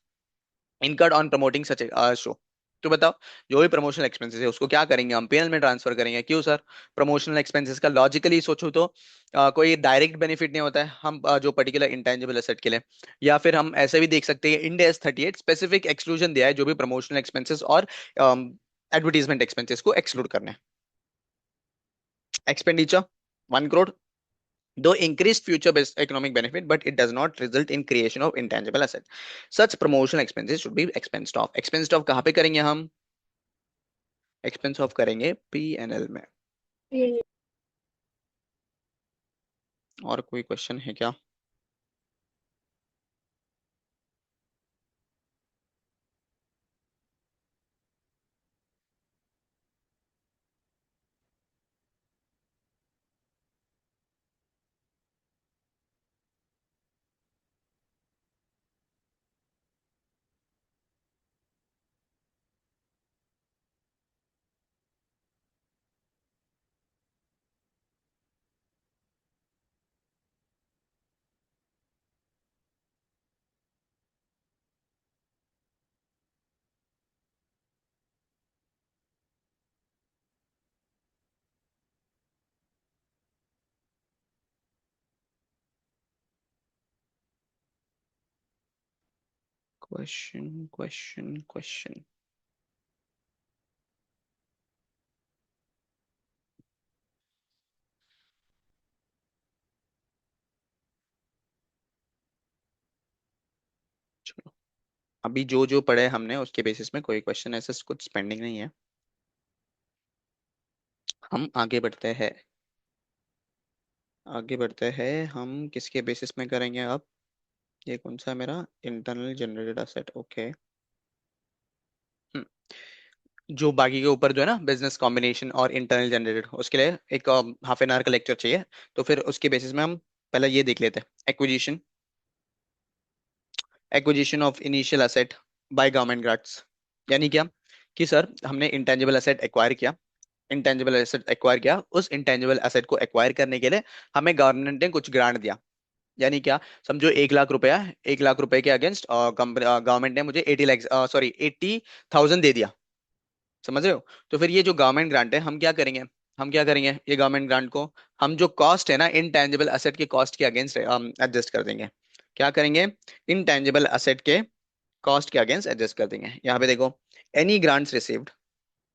incurred on promoting such show. तो बताओ, जो भी प्रमोशनल एक्सपेंसेस है उसको क्या करेंगे हम, पीएनएल में ट्रांसफर करेंगे। क्यों सर, प्रमोशनल एक्सपेंसेस का लॉजिकली सोचो तो कोई डायरेक्ट बेनिफिट नहीं होता है हम जो पर्टिकुलर इंटेंजिबल एसेट के लिए, या फिर हम ऐसे भी देख सकते हैं इंड एस 38 स्पेसिफिक एक्सक्लूजन दिया है जो भी प्रमोशनल एक्सपेंसेस और एडवर्टीजमेंट एक्सपेंसेस को एक्सक्लूड करने। Expenditure 1 crore, though increased future based economic benefit but it does not result in creation of intangible asset, such promotional expenses should be expensed off। expensed off कहाँ पे करेंगे हम, expense of करेंगे P&L में। और कोई क्वेश्चन है क्या? Question question question. चलो, अभी जो जो पढ़े हमने उसके बेसिस में कोई क्वेश्चन ऐसा कुछ पेंडिंग नहीं है, हम आगे बढ़ते हैं। आगे बढ़ते हैं हम किसके बेसिस में करेंगे अब, ये कौन सा है मेरा, इंटरनल जनरेटेड एसेट, ओके। जो बाकी के ऊपर जो है ना बिजनेस कॉम्बिनेशन और इंटरनल जनरेटेड, उसके लिए एक हाफ एन आवर का लेक्चर चाहिए, तो फिर उसके बेसिस में हम पहले ये देख लेते हैं। Acquisition, acquisition of initial asset by government grants, यानी क्या कि सर हमने इंटेंजिबल एसेट एक्वायर किया, इंटेंजिबल एसेट एक्वायर किया, उस इंटेंजिबल एसेट को एक्वायर करने के लिए हमें गवर्नमेंट ने कुछ ग्रांट दिया। यानी क्या, समझो 1 लाख रुपया, 1 लाख रुपए के अगेंस्ट गवर्नमेंट ने मुझे 80 लाख, सॉरी 80,000 दे दिया, समझ रहे हो। तो फिर ये जो गवर्नमेंट ग्रांट है हम क्या करेंगे, हम क्या करेंगे ये गवर्नमेंट ग्रांट को हम जो कॉस्ट है ना इनटेंजिबल एसेट के कॉस्ट के अगेंस्ट एडजस्ट कर देंगे। क्या करेंगे, इनटेंजिबल एसेट के कॉस्ट के अगेंस्ट एडजस्ट कर देंगे। यहाँ पे देखो, any grants received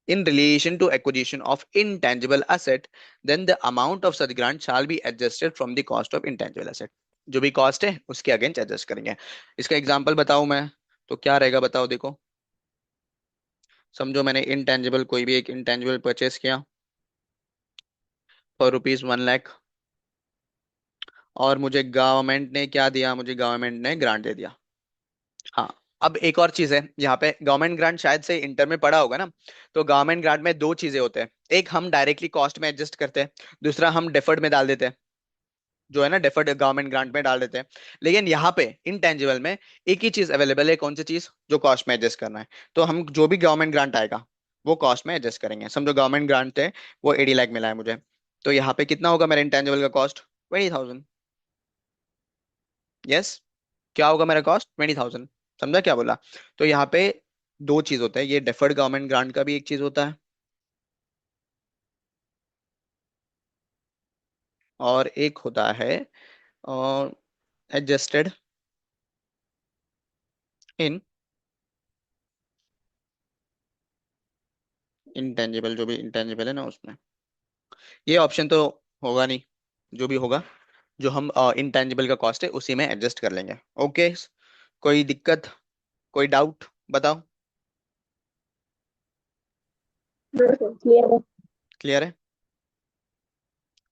in relation to acquisition of intangible asset then the amount of such grant shall be adjusted from the cost of intangible asset। जो भी कॉस्ट है उसके अगेंस्ट एडजस्ट करेंगे। इसका एग्जांपल बताऊं मैं, तो क्या रहेगा बताओ, देखो। समझो मैंने इंटेंजिबल, कोई भी एक इंटेंजिबल परचेस किया फॉर ₹1 लाख, और मुझे गवर्नमेंट ने क्या दिया, मुझे गवर्नमेंट ने ग्रांट दे दिया। हाँ। अब एक और चीज है यहाँ पे, गवर्नमेंट ग्रांट शायद से इंटर में पढ़ा होगा ना। तो गवर्नमेंट ग्रांट में दो चीजें होते हैं, एक हम डायरेक्टली कॉस्ट में एडजस्ट करते हैं, दूसरा हम डेफर्ड में डाल देते हैं, जो है ना डेफर्ड गवर्नमेंट ग्रांट में डाल देते हैं। लेकिन यहाँ पे इनटेंजिबल में एक ही चीज अवेलेबल है, कौन सी चीज, जो कॉस्ट में एडजस्ट करना है। तो हम जो भी गवर्नमेंट ग्रांट आएगा वो कॉस्ट में एडजस्ट करेंगे। समझो गवर्नमेंट ग्रांट है, वो 80 लाख मिला है मुझे, तो यहाँ पे कितना होगा मेरा इंटेंजिबल का कॉस्ट, 20,000। यस। क्या होगा मेरा कॉस्ट, 20,000। समझा क्या बोला। तो यहाँ पे दो चीज होता है, ये डेफर्ड गवर्नमेंट ग्रांट का भी एक चीज होता है, और एक होता है एडजस्टेड इन इंटेंजिबल, जो भी इंटेंजिबल है ना उसमें। ये ऑप्शन तो होगा नहीं, जो भी होगा, जो हम इंटेंजिबल का कॉस्ट है उसी में एडजस्ट कर लेंगे। ओके। कोई दिक्कत, कोई डाउट, बताओ। बिल्कुल क्लियर है। क्लियर है।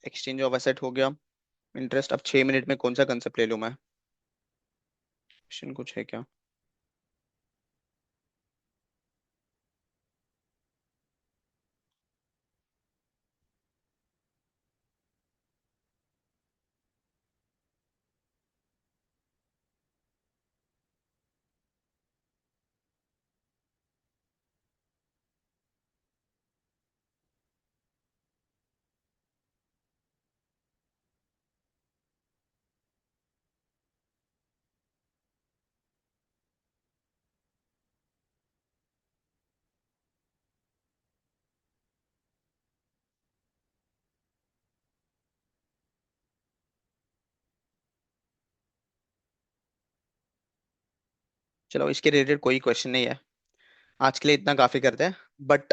एक्सचेंज ऑफ एसेट हो गया। इंटरेस्ट, अब 6 मिनट में कौन सा कंसेप्ट ले लूं मैं, क्वेश्चन कुछ है क्या। चलो इसके रिलेटेड कोई क्वेश्चन नहीं है, आज के लिए इतना काफी करते हैं। बट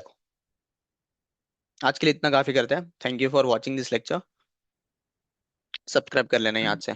आज के लिए इतना काफी करते हैं, thank you for watching this lecture. Subscribe कर लेना याद से।